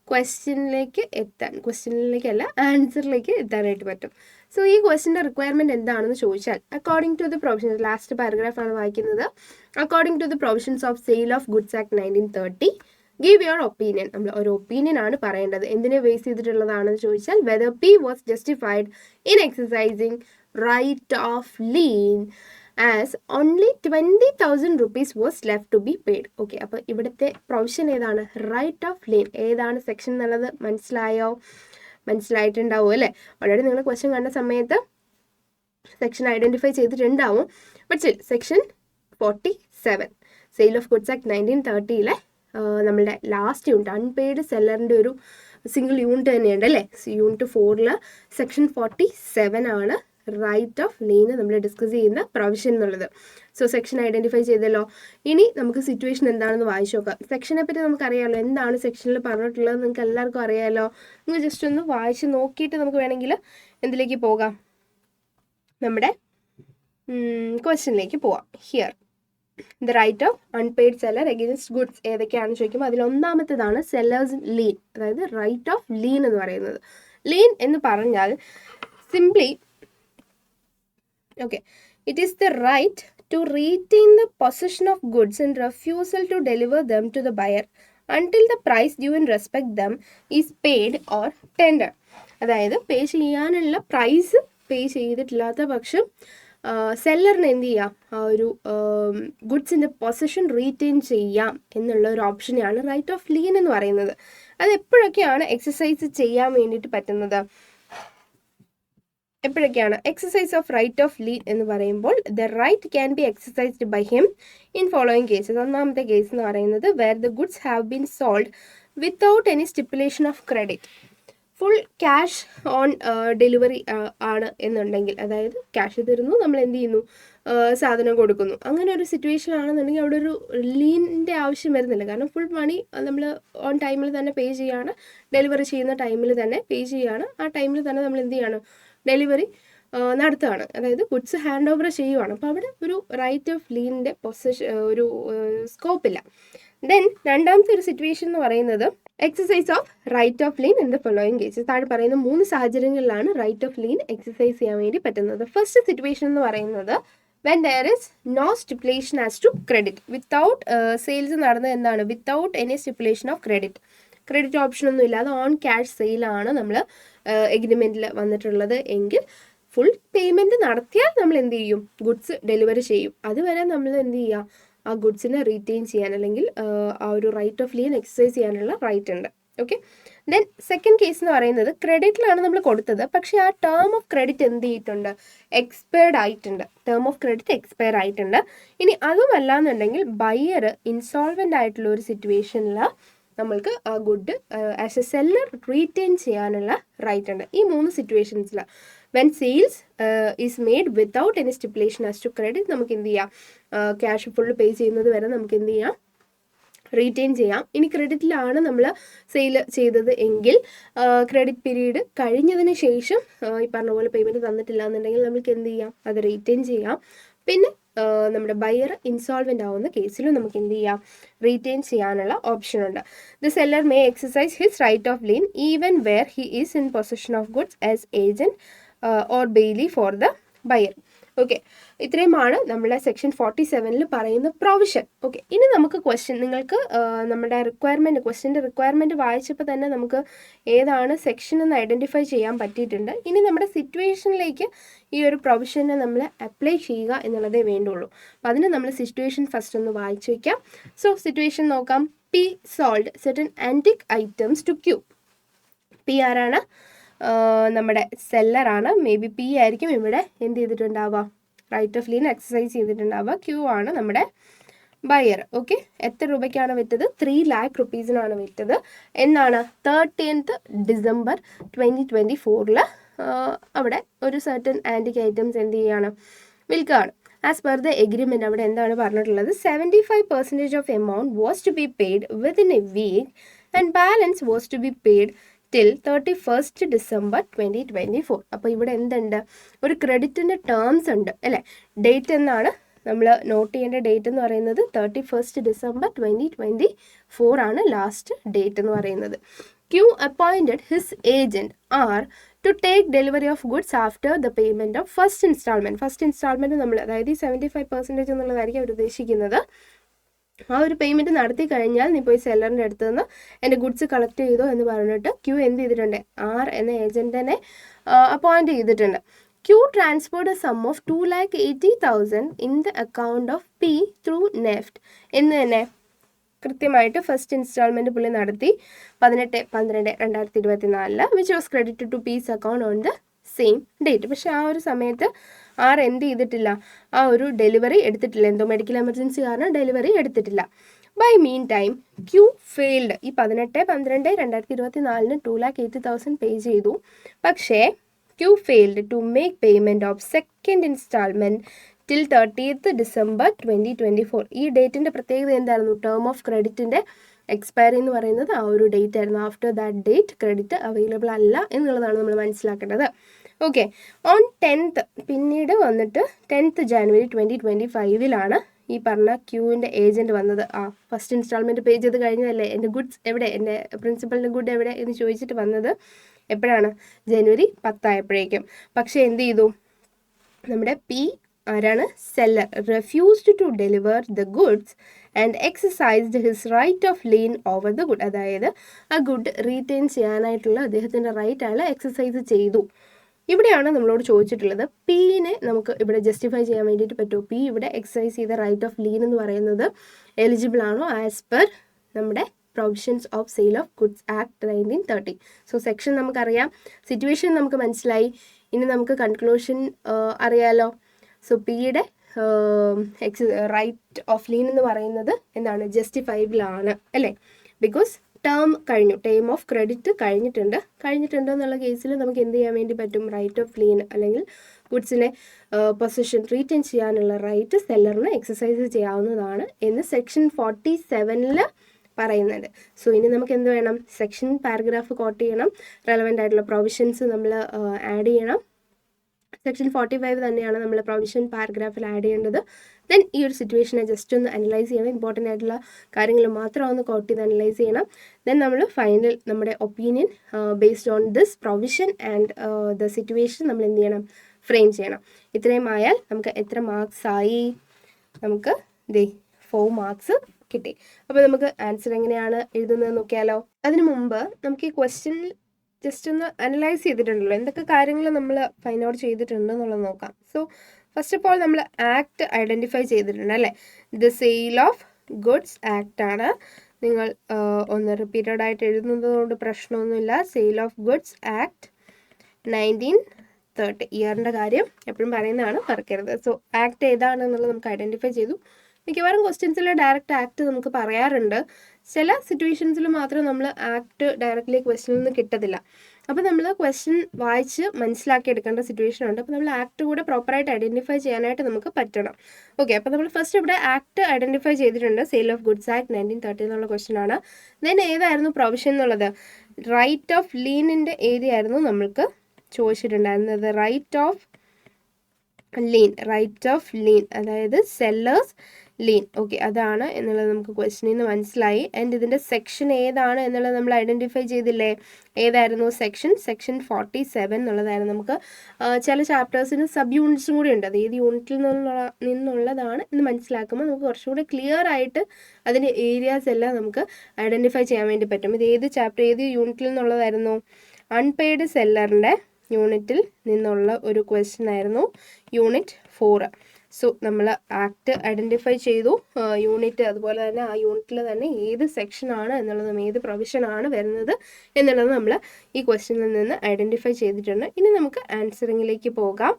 ക്വസ്റ്റ്യനിലേക്കല്ല ആൻസറിലേക്ക് എത്താനായിട്ട് പറ്റും. സോ ഈ ക്വസ്റ്റിൻ്റെ റിക്വയർമെൻറ്റ് എന്താണെന്ന് ചോദിച്ചാൽ, according to the provisions, last പാരഗ്രാഫാണ് വായിക്കുന്നത്. According to the provisions of sale of goods act 1930, give your opinion. നമ്മൾ ഒരു ഒപ്പീനിയൻ ആണ് പറയേണ്ടത്. എന്തിനെ ബേസ് ചെയ്തിട്ടുള്ളതാണെന്ന് ചോദിച്ചാൽ, whether P was justified in exercising right of lien as only 20,000 rupees was left to be paid. Okay, അപ്പോൾ ഇവിടുത്തെ പ്രൊവിഷൻ ഏതാണ്? Right of lien. ഏതാണ് സെക്ഷൻ എന്നുള്ളത് മനസ്സിലായിട്ടുണ്ടാവും അല്ലേ? ഓൾറെഡി നിങ്ങൾ ക്വസ്റ്റ്യൻ കണ്ട സമയത്ത് സെക്ഷൻ ഐഡൻറ്റിഫൈ ചെയ്തിട്ടുണ്ടാവും. But still section 47 sale of goods act 1930 നമ്മളുടെ ലാസ്റ്റ് യൂണിറ്റ് അൺപെയ്ഡ് സെല്ലറിൻ്റെ ഒരു സിംഗിൾ യൂണിറ്റ് തന്നെയുണ്ട് അല്ലേ? യൂണിറ്റ് 4 സെക്ഷൻ 47 ആണ് റൈറ്റ് ഓഫ് ലീന് നമ്മൾ ഡിസ്കസ് ചെയ്യുന്ന പ്രൊവിഷൻ എന്നുള്ളത്. സോ സെക്ഷൻ ഐഡൻറ്റിഫൈ ചെയ്തല്ലോ. ഇനി നമുക്ക് സിറ്റുവേഷൻ എന്താണെന്ന് വായിച്ചു നോക്കാം. സെക്ഷനെ പറ്റി നമുക്കറിയാമല്ലോ, എന്താണ് സെക്ഷനിൽ പറഞ്ഞിട്ടുള്ളത് നിങ്ങൾക്ക് എല്ലാവർക്കും അറിയാമല്ലോ. നിങ്ങൾ ജസ്റ്റ് ഒന്ന് വായിച്ച് നോക്കിയിട്ട് നമുക്ക് വേണമെങ്കിൽ എന്തിലേക്ക് പോകാം, നമ്മുടെ ക്വസ്റ്റ്യനിലേക്ക് പോവാം. Here the right of unpaid seller against goods ഏതൊക്കെയാണെന്ന് ചോദിക്കുമ്പോൾ അതിലൊന്നാമത്തേതാണ് സെല്ലേഴ്സ് ലീൻ, അതായത് റൈറ്റ് ഓഫ് ലീൻ എന്ന് പറയുന്നത്. ലീൻ എന്ന് പറഞ്ഞാൽ simply okay, it is the right to retain the possession of goods and refusal to deliver them to the buyer until the price due in respect them is paid or tendered. അതായത് പേ ചെയ്യാനുള്ള പ്രൈസ് പേ ചെയ്തിട്ടില്ലാത്ത പക്ഷം സെല്ലറിന് എന്ത് ചെയ്യാം, ആ ഒരു ഗുഡ്സിൻ്റെ പൊസഷൻ റീറ്റെയിൻ ചെയ്യാം എന്നുള്ള ഒരു ഓപ്ഷനെയാണ് റൈറ്റ് ഓഫ് ലീൻ എന്ന് പറയുന്നത്. അത് എപ്പോഴൊക്കെയാണ് എക്സസൈസ് ചെയ്യാൻ വേണ്ടിയിട്ട് പറ്റുന്നത്? എപ്പോഴൊക്കെയാണ് exercise of right of lien എന്ന് പറയുമ്പോൾ, the right can be exercised by him in following cases. ഒന്നാമത്തെ കേസ് എന്ന് പറയുന്നത് where the goods have been sold without any stipulation of credit. Full cash on delivery ആണ് എന്നുണ്ടെങ്കിൽ, അതായത് ക്യാഷ് തരുന്നു, നമ്മൾ എന്ത് ചെയ്യുന്നു, സാധനം കൊടുക്കുന്നു. അങ്ങനെ ഒരു സിറ്റുവേഷൻ ആണെന്നുണ്ടെങ്കിൽ അവിടെ ഒരു ലീനിൻ്റെ ആവശ്യം വരുന്നില്ല. കാരണം ഫുൾ മണി നമ്മൾ ഓൺ ടൈമിൽ തന്നെ പേ ചെയ്യാണ്, ഡെലിവറി ചെയ്യുന്ന ടൈമിൽ തന്നെ പേ ചെയ്യാണ്, ആ ടൈമിൽ തന്നെ നമ്മൾ എന്ത് ചെയ്യാണ്, ഡെലിവറി നടത്തുകയാണ്, അതായത് ഗുഡ്സ് ഹാൻഡ് ഓവർ ചെയ്യുവാണ്. അപ്പോൾ അവിടെ ഒരു റൈറ്റ് ഓഫ് ലീനിൻ്റെ ഒരു സ്കോപ്പില്ല. ദെൻ രണ്ടാമത്തെ ഒരു സിറ്റുവേഷൻ എന്ന് പറയുന്നത് exercise of right of lien in the following cases. താഴെ പറയുന്ന 3 സാഹചര്യങ്ങളിലാണ് റൈറ്റ് ഓഫ് ലീൻ എക്സസൈസ് ചെയ്യാൻ വേണ്ടി പറ്റുന്നത്. ഫസ്റ്റ് സിറ്റുവേഷൻ എന്ന് പറയുന്നത് when there is no stipulation as to credit, without sales നടന്നത് എന്താണ്, without any stipulation of credit option ഒന്നും ഇല്ലാതെ ഓൺ ക്യാഷ് സെയിലാണ് നമ്മൾ എഗ്രിമെൻറ്റിൽ വന്നിട്ടുള്ളത് എങ്കിൽ ഫുൾ പേയ്മെൻറ്റ് നടത്തിയാൽ നമ്മൾ എന്ത് ചെയ്യും, ഗുഡ്സ് ഡെലിവറി ചെയ്യും. അതുവരെ നമ്മൾ എന്ത് ചെയ്യുക, ആ ഗുഡ്സിനെ റീറ്റെയിൻ ചെയ്യാൻ അല്ലെങ്കിൽ ആ ഒരു റൈറ്റ് ഓഫ് ലീൻ എക്സസൈസ് ചെയ്യാനുള്ള റൈറ്റ് ഉണ്ട്. ഓക്കെ, ദെൻ സെക്കൻഡ് കേസ് എന്ന് പറയുന്നത് ക്രെഡിറ്റിലാണ് നമ്മൾ കൊടുത്തത്, പക്ഷേ ആ ടേം ഓഫ് ക്രെഡിറ്റ് എന്ത് ചെയ്തിട്ടുണ്ട്, എക്സ്പയർഡ് ആയിട്ടുണ്ട്. ടേം ഓഫ് ക്രെഡിറ്റ് എക്സ്പയർ ആയിട്ടുണ്ട്. ഇനി അതുമല്ല എന്നുണ്ടെങ്കിൽ ബയർ ഇൻസോൾവെൻ്റ് ആയിട്ടുള്ള ഒരു സിറ്റുവേഷനിൽ നമ്മൾക്ക് ആ good as a seller retain ചെയ്യാനുള്ള റൈറ്റ് ഉണ്ട്. ഈ 3 സിറ്റുവേഷൻസിൽ when sales is made without any stipulation as to credit, നമുക്ക് എന്ത് ചെയ്യാം, ക്യാഷ് ഫുള്ള് പേ ചെയ്യുന്നത് വരെ നമുക്ക് എന്ത് ചെയ്യാം, റീറ്റെയിൻ ചെയ്യാം. ഇനി ക്രെഡിറ്റിലാണ് നമ്മൾ സെയിൽ ചെയ്തത് എങ്കിൽ ക്രെഡിറ്റ് പീരീഡ് കഴിഞ്ഞതിന് ശേഷം ഈ പറഞ്ഞ പോലെ പേയ്മെൻറ്റ് തന്നിട്ടില്ല എന്നുണ്ടെങ്കിൽ നമുക്ക് എന്ത് ചെയ്യാം, അത് റീറ്റെയിൻ ചെയ്യാം. പിന്നെ നമ്മുടെ ബയർ ഇൻസോൾവെൻ്റ് ആവുന്ന കേസിലും നമുക്ക് എന്ത് ചെയ്യാം, റീറ്റെയിൻ ചെയ്യാനുള്ള ഓപ്ഷൻ ഉണ്ട്. The seller may exercise his right of lien even where he is in possession of goods as agent or bailee for the buyer. Okay, ഇത്രയുമാണ് നമ്മുടെ സെക്ഷൻ 47 പറയുന്ന പ്രൊവിഷൻ. ഓക്കെ, ഇനി നമുക്ക് ക്വസ്റ്റ്യൻ, നിങ്ങൾക്ക് നമ്മുടെ ക്വസ്റ്റ്യൻ്റെ റിക്വയർമെൻറ്റ് വായിച്ചപ്പോൾ തന്നെ നമുക്ക് ഏതാണ് സെക്ഷൻ എന്ന് ഐഡൻറ്റിഫൈ ചെയ്യാൻ പറ്റിയിട്ടുണ്ട്. ഇനി നമ്മുടെ സിറ്റുവേഷനിലേക്ക് ഈ ഒരു പ്രൊവിഷനെ നമ്മൾ അപ്ലൈ ചെയ്യുക എന്നുള്ളതേ വേണ്ടുള്ളൂ. അപ്പോൾ അതിന് നമ്മൾ സിറ്റുവേഷൻ ഫസ്റ്റ് ഒന്ന് വായിച്ചു വയ്ക്കാം. സോ സിറ്റുവേഷൻ നോക്കാം. P sold certain antique items to Q. P ആരാണ്, നമ്മുടെ സെല്ലറാണ്. മേ ബി പി ആയിരിക്കും ഇവിടെ എന്ത് ചെയ്തിട്ടുണ്ടാവുക, റൈറ്റ് ഓഫ് ലീൻ എക്സസൈസ് ചെയ്തിട്ടുണ്ടാവുക. ക്യൂ ആണ് നമ്മുടെ ബയർ. ഓക്കെ, എത്ര രൂപയ്ക്കാണ് വിറ്റത്, 3 lakh rupees വിറ്റത്. എന്നാണ് 30th December 2024 അവിടെ ഒരു സർട്ടൻ ആൻറ്റിക് ഐറ്റംസ് എന്ത് ചെയ്യുകയാണ്, വിൽക്കുകയാണ്. ആസ് പെർ ദ എഗ്രിമെൻറ്റ് അവിടെ എന്താണ് പറഞ്ഞിട്ടുള്ളത്, 75% of amount was to be paid within a week and balance was to be paid till 31st December 2024. അപ്പോൾ ഇവിടെ എന്തുണ്ട്, ഒരു ക്രെഡിറ്റിൻ്റെ ടേംസ് ഉണ്ട് അല്ലേ. ഡേറ്റ് എന്നാണ് നമ്മൾ നോട്ട് ചെയ്യേണ്ട ഡേറ്റ് എന്ന് പറയുന്നത് 31st December 2024 ആണ് ലാസ്റ്റ് ഡേറ്റ് എന്ന് പറയുന്നത്. Q appointed his agent R to take delivery of goods after the payment of first installment. First instalment നമ്മൾ, അതായത് 75% എന്നുള്ളതായിരിക്കും അവർ ഉദ്ദേശിക്കുന്നത്. ആ ഒരു പേയ്മെൻറ്റ് നടത്തി കഴിഞ്ഞാൽ നീ പോയി സെല്ലറിൻ്റെ അടുത്ത് നിന്ന് എൻ്റെ ഗുഡ്സ് കളക്ട് ചെയ്തോ എന്ന് പറഞ്ഞിട്ട് ക്യൂ എന്ത് ചെയ്തിട്ടുണ്ട്, ആർ എന്ന ഏജൻറ്റിനെ അപ്പോയിൻറ്റ് ചെയ്തിട്ടുണ്ട്. Q transferred a sum of 2,80,000 in the account of P through NEFT എന്ന് തന്നെ കൃത്യമായിട്ട് ഫസ്റ്റ് ഇൻസ്റ്റാൾമെൻറ്റ് പുള്ളി നടത്തി 18/12/2024 which was credited to P's account on the same date. പക്ഷേ ആ ഒരു സമയത്ത് ആർ എന്ത് ചെയ്തിട്ടില്ല, ആ ഒരു ഡെലിവറി എടുത്തിട്ടില്ല, എന്തോ മെഡിക്കൽ എമർജൻസി കാരണം ഡെലിവറി എടുത്തിട്ടില്ല. By mean time Q failed. ഈ 18/12/2024 2,80,000 പേ ചെയ്തു. പക്ഷേ Q failed to make payment of second installment till 30th December 2024. ഈ ഡേറ്റിൻ്റെ പ്രത്യേകത എന്തായിരുന്നു, ടേം ഓഫ് ക്രെഡിറ്റിൻ്റെ എക്സ്പയറി എന്ന് പറയുന്നത് ആ ഒരു ഡേറ്റ് ആയിരുന്നു. After that date credit available അല്ല എന്നുള്ളതാണ് നമ്മൾ മനസ്സിലാക്കേണ്ടത്. ഓക്കെ, ഓൺ 10th പിന്നീട് വന്നിട്ട് 10th January 2025 ഈ പറഞ്ഞ ക്യൂവിൻ്റെ ഏജൻറ്റ് വന്നത്. ആ ഫസ്റ്റ് ഇൻസ്റ്റാൾമെൻറ്റ് പേ ചെയ്ത് കഴിഞ്ഞതല്ലേ, എൻ്റെ ഗുഡ്സ് എവിടെ, എൻ്റെ പ്രിൻസിപ്പലിൻ്റെ ഗുഡ് എവിടെ എന്ന് ചോദിച്ചിട്ട് വന്നത് എപ്പോഴാണ്, January 10 ആയപ്പോഴേക്കും. പക്ഷേ എന്ത് ചെയ്തു, നമ്മുടെ പി ആരാണ്, seller, refused to deliver the goods and exercised his right of lien over the good. അതായത് ആ ഗുഡ് റീറ്റെയിൻ ചെയ്യാനായിട്ടുള്ള അദ്ദേഹത്തിൻ്റെ റൈറ്റ് അയാൾ എക്സസൈസ് ചെയ്തു. ഇവിടെയാണ് നമ്മളോട് ചോദിച്ചിട്ടുള്ളത്, പീനെ നമുക്ക് ഇവിടെ ജസ്റ്റിഫൈ ചെയ്യാൻ വേണ്ടിയിട്ട് പറ്റുമോ, പി ഇവിടെ എക്സസൈസ് ചെയ്ത റൈറ്റ് ഓഫ് ലീൻ എന്ന് പറയുന്നത് എലിജിബിൾ ആണോ ആസ് പെർ നമ്മുടെ provisions of sale of goods act 1930. So section നമുക്കറിയാം, സിറ്റുവേഷൻ നമുക്ക് മനസ്സിലായി. ഇനി നമുക്ക് കൺക്ലൂഷൻ അറിയാലോ. സോ പിയുടെ റൈറ്റ് ഓഫ് ലീൻ എന്ന് പറയുന്നത് എന്താണ്, ജസ്റ്റിഫൈബിൾ ആണ് അല്ലേ, ബിക്കോസ് ടേം കഴിഞ്ഞു, ടേം ഓഫ് ക്രെഡിറ്റ് കഴിഞ്ഞിട്ടുണ്ടോ എന്നുള്ള കേസിൽ നമുക്ക് എന്ത് ചെയ്യാൻ വേണ്ടി പറ്റും, റൈറ്റ് ഓഫ് ലീൻ അല്ലെങ്കിൽ ഗുഡ്സിനെ പൊസിഷൻ റീറ്റെയിൻ ചെയ്യാനുള്ള റൈറ്റ് സെല്ലറിന് എക്സസൈസ് ചെയ്യാവുന്നതാണ് എന്ന് സെക്ഷൻ 47 പറയുന്നുണ്ട്. സോ ഇനി നമുക്ക് എന്ത് വേണം, സെക്ഷൻ പാരഗ്രാഫ് കോട്ട് ചെയ്യണം, റെലവൻ്റ് ആയിട്ടുള്ള പ്രൊവിഷൻസ് നമ്മൾ ആഡ് ചെയ്യണം. സെക്ഷൻ 45 തന്നെയാണ് നമ്മൾ പ്രൊവിഷൻ പാരഗ്രാഫിൽ ആഡ് ചെയ്യേണ്ടത്. ദെൻ ഈ ഒരു സിറ്റുവേഷനെ ജസ്റ്റ് ഒന്ന് അനലൈസ് ചെയ്യണം, ഇമ്പോർട്ടൻ്റ് ആയിട്ടുള്ള കാര്യങ്ങൾ മാത്രം ഒന്ന് കോട്ട് ചെയ്ത് അനലൈസ് ചെയ്യണം. ദെൻ നമ്മൾ ഫൈനൽ നമ്മുടെ opinion based on this provision and the situation നമ്മൾ എന്ത് ചെയ്യണം, ഫ്രെയിം ചെയ്യണം. ഇത്രയും ആയാൽ നമുക്ക് എത്ര മാർക്സ് ആയി, നമുക്ക് 4 മാർക്സ് കിട്ടി. അപ്പോൾ നമുക്ക് ആൻസർ എങ്ങനെയാണ് എഴുതുന്നത് നോക്കിയാലോ. അതിനു മുമ്പ് നമുക്ക് ഈ ക്വസ്റ്റ്യൻ ജസ്റ്റ് ഒന്ന് അനലൈസ് ചെയ്തിട്ടുണ്ടല്ലോ, എന്തൊക്കെ കാര്യങ്ങൾ നമ്മൾ ഫൈൻഡ് ഔട്ട് ചെയ്തിട്ടുണ്ട് എന്നുള്ളത് നോക്കാം. സോ ഫസ്റ്റ് ഓഫ് ഓൾ നമ്മൾ ആക്ട് ഐഡൻറ്റിഫൈ ചെയ്തിട്ടുണ്ട് അല്ലേ, the sale of goods act ആണ്. നിങ്ങൾ ഒന്ന് റിപ്പീറ്റഡ് ആയിട്ട് എഴുതുന്നതുകൊണ്ട് പ്രശ്നമൊന്നുമില്ല. സെയിൽ ഓഫ് ഗുഡ്സ് ആക്ട് 1930, ഇയറിൻ്റെ കാര്യം എപ്പോഴും പറയുന്നതാണ്, മറക്കരുത്. സോ ആക്ട് ഏതാണെന്നുള്ളത് നമുക്ക് ഐഡൻറ്റിഫൈ ചെയ്തു. മിക്കവാറും ക്വസ്റ്റ്യൻസിൽ ഡയറക്റ്റ് ആക്ട് നമുക്ക് പറയാറുണ്ട്, ചില സിറ്റുവേഷൻസിൽ മാത്രം നമ്മൾ ആക്ട് ഡയറക്റ്റ്ലി ക്വസ്റ്റ്യനിൽ നിന്ന് കിട്ടത്തില്ല. അപ്പോൾ നമ്മൾ ക്വസ്റ്റ്യൻ വായിച്ച് മനസ്സിലാക്കി എടുക്കേണ്ട സിറ്റുവേഷൻ ഉണ്ട്. അപ്പോൾ നമ്മൾ ആക്ട് കൂടെ പ്രോപ്പറായിട്ട് ഐഡൻറ്റിഫൈ ചെയ്യാനായിട്ട് നമുക്ക് പറ്റണം. ഓക്കെ, അപ്പോൾ നമ്മൾ ഫസ്റ്റ് ഇവിടെ ആക്ട് ഐഡൻറ്റിഫൈ ചെയ്തിട്ടുണ്ട്, സെയിൽ ഓഫ് ഗുഡ്സ് ആക്ട് 1930 എന്നുള്ള ക്വസ്റ്റ്യൻ ആണ്. ദെൻ ഏതായിരുന്നു പ്രൊവിഷൻ എന്നുള്ളത്, റൈറ്റ് ഓഫ് ലീനിൻ്റെ ഏരിയ ആയിരുന്നു നമ്മൾക്ക് ചോദിച്ചിട്ടുണ്ടായിരുന്നത്, റൈറ്റ് ഓഫ് ലീൻ അതായത് സെല്ലേഴ്സ് ലീൻ. ഓക്കെ, അതാണ് എന്നുള്ളത് നമുക്ക് ക്വസ്റ്റ്യനിൽ നിന്ന് മനസ്സിലായി. ആൻഡ് ഇതിൻ്റെ സെക്ഷൻ ഏതാണ് എന്നുള്ളത് നമ്മൾ ഐഡൻറ്റിഫൈ ചെയ്തില്ലേ, ഏതായിരുന്നു സെക്ഷൻ 47 എന്നുള്ളതായിരുന്നു. നമുക്ക് ചില ചാപ്റ്റേഴ്സിന് സബ് യൂണിറ്റ്സും കൂടി ഉണ്ട്, അത് ഏത് യൂണിറ്റിൽ നിന്നുള്ളതാണ് എന്ന് മനസ്സിലാക്കുമ്പോൾ നമുക്ക് കുറച്ചുകൂടി ക്ലിയർ ആയിട്ട് അതിൻ്റെ ഏരിയാസ് എല്ലാം നമുക്ക് ഐഡൻറ്റിഫൈ ചെയ്യാൻ വേണ്ടി പറ്റും. ഇത് ഏത് ചാപ്റ്റർ ഏത് യൂണിറ്റിൽ നിന്നുള്ളതായിരുന്നു, അൺപെയ്ഡ് സെല്ലറിൻ്റെ യൂണിറ്റിൽ നിന്നുള്ള ഒരു ക്വസ്റ്റ്യൻ ആയിരുന്നു, യൂണിറ്റ് 4. സോ നമ്മൾ ആക്ട് ഐഡൻറ്റിഫൈ ചെയ്തു, യൂണിറ്റ്, അതുപോലെ തന്നെ ആ യൂണിറ്റിൽ തന്നെ ഏത് സെക്ഷനാണ് എന്നുള്ളതും ഏത് പ്രൊവിഷനാണ് വരുന്നത് എന്നുള്ളത് നമ്മൾ ഈ ക്വസ്റ്റ്യനിൽ നിന്ന് ഐഡൻറ്റിഫൈ ചെയ്തിട്ടുണ്ട്. ഇനി നമുക്ക് ആൻസറിങ്ങിലേക്ക് പോകാം.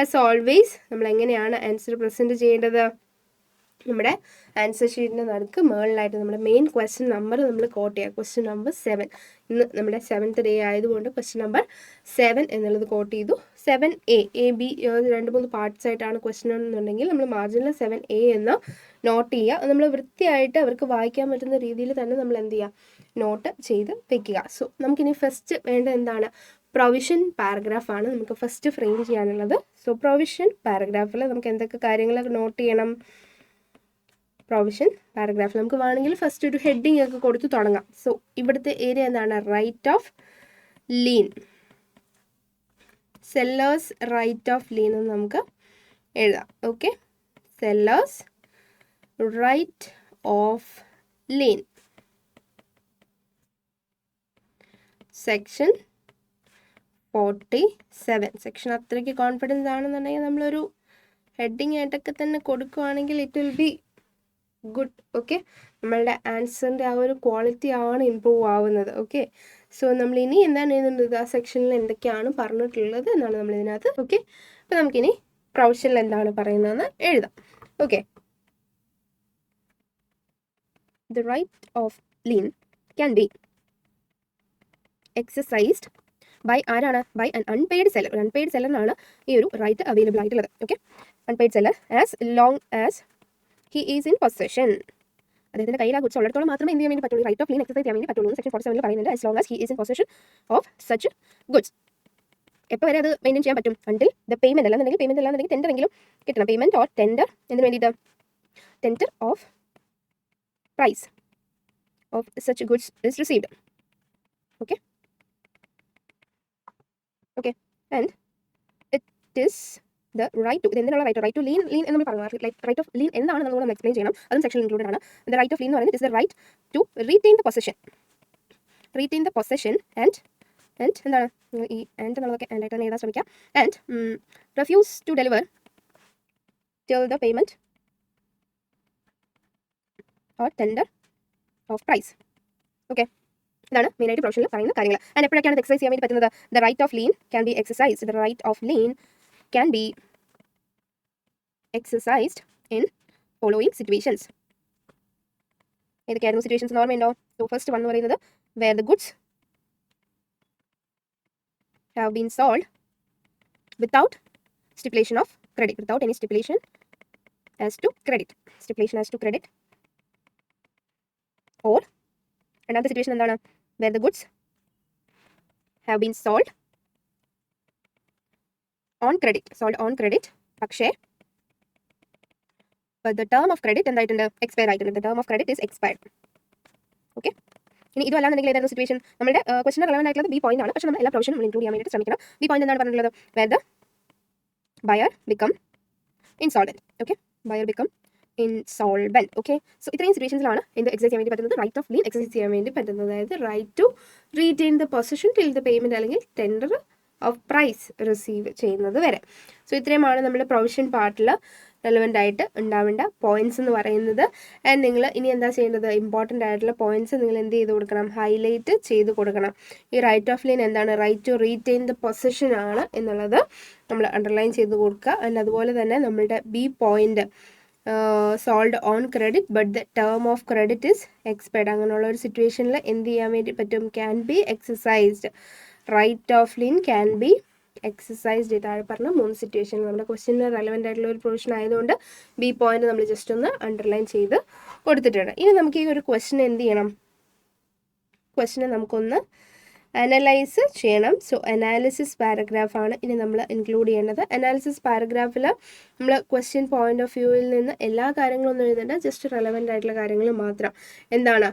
ആസ് ഓൾവേസ് നമ്മൾ എങ്ങനെയാണ് ആൻസർ പ്രസൻറ്റ് ചെയ്യേണ്ടത്, നമ്മുടെ ആൻസർ ഷീറ്റിൻ്റെ നടുക്ക് മുകളിലായിട്ട് നമ്മുടെ മെയിൻ ക്വസ്റ്റ്യൻ നമ്പർ നമ്മൾ കോട്ട് ചെയ്യുക, ക്വസ്റ്റ്യൻ നമ്പർ 7. ഇന്ന് നമ്മുടെ 7th ഡേ ആയതുകൊണ്ട് ക്വസ്റ്റ്യൻ നമ്പർ 7 എന്നുള്ളത് കോട്ട് ചെയ്തു. 7A A B 2-3 പാർട്സ് ആയിട്ടാണ് ക്വസ്റ്റ്യൻ എന്നുണ്ടെങ്കിൽ നമ്മൾ മാർജിനിൽ 7A എന്ന് നോട്ട് ചെയ്യുക. നമ്മൾ വൃത്തിയായിട്ട് അവർക്ക് വായിക്കാൻ പറ്റുന്ന രീതിയിൽ തന്നെ നമ്മൾ എന്ത് ചെയ്യുക, നോട്ട് ചെയ്ത് വെക്കുക. സോ നമുക്കിനി ഫസ്റ്റ് വേണ്ട എന്താണ്, പ്രൊവിഷൻ പാരഗ്രാഫാണ് നമുക്ക് ഫസ്റ്റ് ഫ്രെയിം ചെയ്യാനുള്ളത്. സോ പ്രൊവിഷൻ പാരഗ്രാഫിൽ നമുക്ക് എന്തൊക്കെ കാര്യങ്ങൾ നോട്ട് ചെയ്യണം, പ്രൊവിഷൻ പാരഗ്രാഫ്. നമുക്ക് വേണമെങ്കിൽ ഫസ്റ്റ് ഒരു ഹെഡിങ് ഒക്കെ കൊടുത്ത് തുടങ്ങാം. സോ ഇവിടുത്തെ ഏരിയ എന്താണ്? Right of lien, seller's right of lien എന്ന് നമുക്ക് എഴുതാം. Okay, seller's right of lien, section 47. Section അത്രയ്ക്ക് കോൺഫിഡൻസ് ആണെന്നുണ്ടെങ്കിൽ നമ്മളൊരു ഹെഡിങ് ആയിട്ടൊക്കെ തന്നെ കൊടുക്കുകയാണെങ്കിൽ it will be good. Okay, നമ്മളുടെ ആൻസറിൻ്റെ ആ ഒരു ക്വാളിറ്റി ആണ് ഇമ്പ്രൂവ് ആവുന്നത്. ഓക്കെ, സോ നമ്മൾ ഇനി എന്താണ് എഴുതേണ്ടത്? ആ സെക്ഷനിൽ എന്തൊക്കെയാണ് പറഞ്ഞിട്ടുള്ളത് എന്നാണ് നമ്മൾ ഇതിനകത്ത്. ഓക്കെ, അപ്പോൾ നമുക്കിനി പ്രൊവിഷനിൽ എന്താണ് പറയുന്നതെന്ന് എഴുതാം. Okay, the right of lien can be exercised by ആരാണ്? By an unpaid seller. ഒരു അൺപെയ്ഡ് സെല്ലറിനാണ് ഈ ഒരു റൈറ്റ് അവൈലബിൾ ആയിട്ടുള്ളത്. Okay, unpaid seller as long as he is in possession. അദ്ദേഹത്തിൻ്റെ കയ്യിൽ ആ ഗുഡ്സ് ഉള്ളിടത്തോളം മാത്രമേ എന്ത് ചെയ്യാൻ വേണ്ടി പറ്റുള്ളൂ? റൈറ്റ് ഓഫ് ലീൻ എക്സസൈസ് ചെയ്യാൻ വേണ്ടി പറ്റുള്ളൂ. സെക്ഷൻ 47 പറയുന്നുണ്ട് as long as he is in possession of such goods. എപ്പോൾ വരെ അത് മെയിൻറ്റെയിൻ ചെയ്യാൻ പറ്റും? അണ്ടിൽ ദ പേയ്മെന്റ്, അല്ലാന്നുണ്ടെങ്കിൽ പേയ്മെന്റ് അല്ലാന്നുണ്ടെങ്കിൽ ടെൻഡർ എങ്കിലും കിട്ടണം. പേയ്മെന്റ് ഓർ ടെൻഡർ എന്തിനു വേണ്ടിയിട്ട്? Tender of price of such goods is received. Okay, okay, and it is the right to, ഇത് എന്തിനുള്ള right? Right to lien. Lien എന്ന് നമ്മൾ പറഞ്ഞു. റൈറ്റ് ഓഫ് ലീൻ എന്താണ് നമ്മൾ എക്സ്പ്ലെയിൻ ചെയ്യണം. അതും സെക്ഷൻ ഇൻക്ലൂഡഡ് ആണ്. ദ റൈറ്റ് ഓഫ് ലീൻ എന്ന് പറയുന്നത് is the right to retain the possession. Retain the possession and എന്താണ് ഈ ആൻഡ് എന്നുള്ളതൊക്കെ ആൻഡ് ആയിട്ട് തന്നെ എഴുതാൻ ശ്രമിക്കാം. And refuse to deliver till the payment or tender of price. Okay, ഇതാണ് മെയിനായിട്ട് പ്രൊവിഷനിൽ പറയുന്ന കാര്യങ്ങൾ. ആൻഡ് എപ്പോഴൊക്കെയാണ് എക്സസൈസ് ചെയ്യാൻ വേണ്ടി പറ്റുന്നത്? The right of lien can be exercised. The right of lien can be exercised in following situations. ഏതൊക്കെയായിരുന്നു സിറ്റുവേഷൻസ് ഓർമ്മയുണ്ടോ? സോ ഫസ്റ്റ് വൺ എന്ന് പറയുന്നത് where the goods have been sold without stipulation of credit, without any stipulation as to credit, stipulation as to credit. Or another situation എന്താണ്? where the goods have been sold on credit, sold on credit, പക്ഷേ the term of credit എന്തായിട്ടുണ്ട്? എക്സ്പയർ ആയിട്ടുണ്ട്. the term of credit is expired. Okay, ഇനി ഇതല്ലാന്നുണ്ടെങ്കിൽ ഏതായിരുന്നു സിറ്റുവേഷൻ? നമ്മുടെ ക്വസ്റ്റിന് റെലവൻ്റ് ആയിട്ടുള്ളത് ബി പോയിന്റ് ആണ്. പക്ഷേ നമ്മൾ എല്ലാ പ്രൊവിഷനും ഇൻക്ലൂഡ് ചെയ്യാൻ വേണ്ടിയിട്ട് ശ്രമിക്കണം. ബി പോയിന്റ് എന്താണ് പറഞ്ഞിട്ടുള്ളത്? where the buyer become insolvent. Okay, buyer become insolvent. Okay, so ഇത്രയും സിറ്റുവേഷൻസിലാണ് എന്ത് എക്സസൈസ് ചെയ്യാൻ വേണ്ടി പറ്റുന്നത്? റൈറ്റ് ഓഫ് ലീൻ എക്സസൈസ് ചെയ്യാൻ വേണ്ടി പറ്റുന്നത്. അതായത് right to retain the possession till the payment അല്ലെങ്കിൽ ടെൻഡർ ഓഫ് പ്രൈസ് റിസീവ് ചെയ്യുന്നത് വരെ. സോ ഇത്രയുമാണ് നമ്മുടെ പ്രൊവിഷൻ പാർട്ടിൽ റെലവൻ്റ് ആയിട്ട് ഉണ്ടാവേണ്ട പോയിന്റ്സ് എന്ന് പറയുന്നത്. ആൻഡ് നിങ്ങൾ ഇനി എന്താ ചെയ്യേണ്ടത്? ഇമ്പോർട്ടൻ്റ് ആയിട്ടുള്ള പോയിന്റ്സ് നിങ്ങൾ എന്ത് ചെയ്ത് കൊടുക്കണം? ഹൈലൈറ്റ് ചെയ്ത് കൊടുക്കണം. ഈ റൈറ്റ് ഓഫ് ലീൻ എന്താണ്? Right to retain the possession ആണ് എന്നുള്ളത് നമ്മൾ അണ്ടർലൈൻ ചെയ്ത് കൊടുക്കുക. ആൻഡ് അതുപോലെ തന്നെ നമ്മളുടെ B point sold on credit but the term of credit is expired. അങ്ങനെയുള്ള ഒരു സിറ്റുവേഷനിൽ എന്ത് ചെയ്യാൻ വേണ്ടി പറ്റും? Can be exercised. Right of lien can be exercised. താഴെ പറഞ്ഞ 3 സിറ്റുവേഷനിൽ നമ്മുടെ ക്വസ്റ്റ്യന് റെലവൻ്റ് ആയിട്ടുള്ള ഒരു പ്രൊവിഷൻ ആയതുകൊണ്ട് ബി പോയിന്റ് നമ്മൾ ജസ്റ്റ് ഒന്ന് അണ്ടർലൈൻ ചെയ്ത് കൊടുത്തിട്ടുണ്ട്. ഇനി നമുക്ക് ഈ ഒരു ക്വസ്റ്റ്യൻ എന്ത് ചെയ്യണം? ക്വസ്റ്റ്യനെ നമുക്കൊന്ന് അനലൈസ് ചെയ്യണം. സോ അനാലിസിസ് പാരഗ്രാഫാണ് ഇനി നമ്മൾ ഇൻക്ലൂഡ് ചെയ്യേണ്ടത്. അനാലിസിസ് പാരഗ്രാഫിൽ നമ്മൾ ക്വസ്റ്റ്യൻ പോയിന്റ് ഓഫ് വ്യൂവിൽ നിന്ന് എല്ലാ കാര്യങ്ങളും ഒന്നും എഴുതേണ്ട, ജസ്റ്റ് റെലവൻ്റ് ആയിട്ടുള്ള കാര്യങ്ങൾ മാത്രം. എന്താണ്?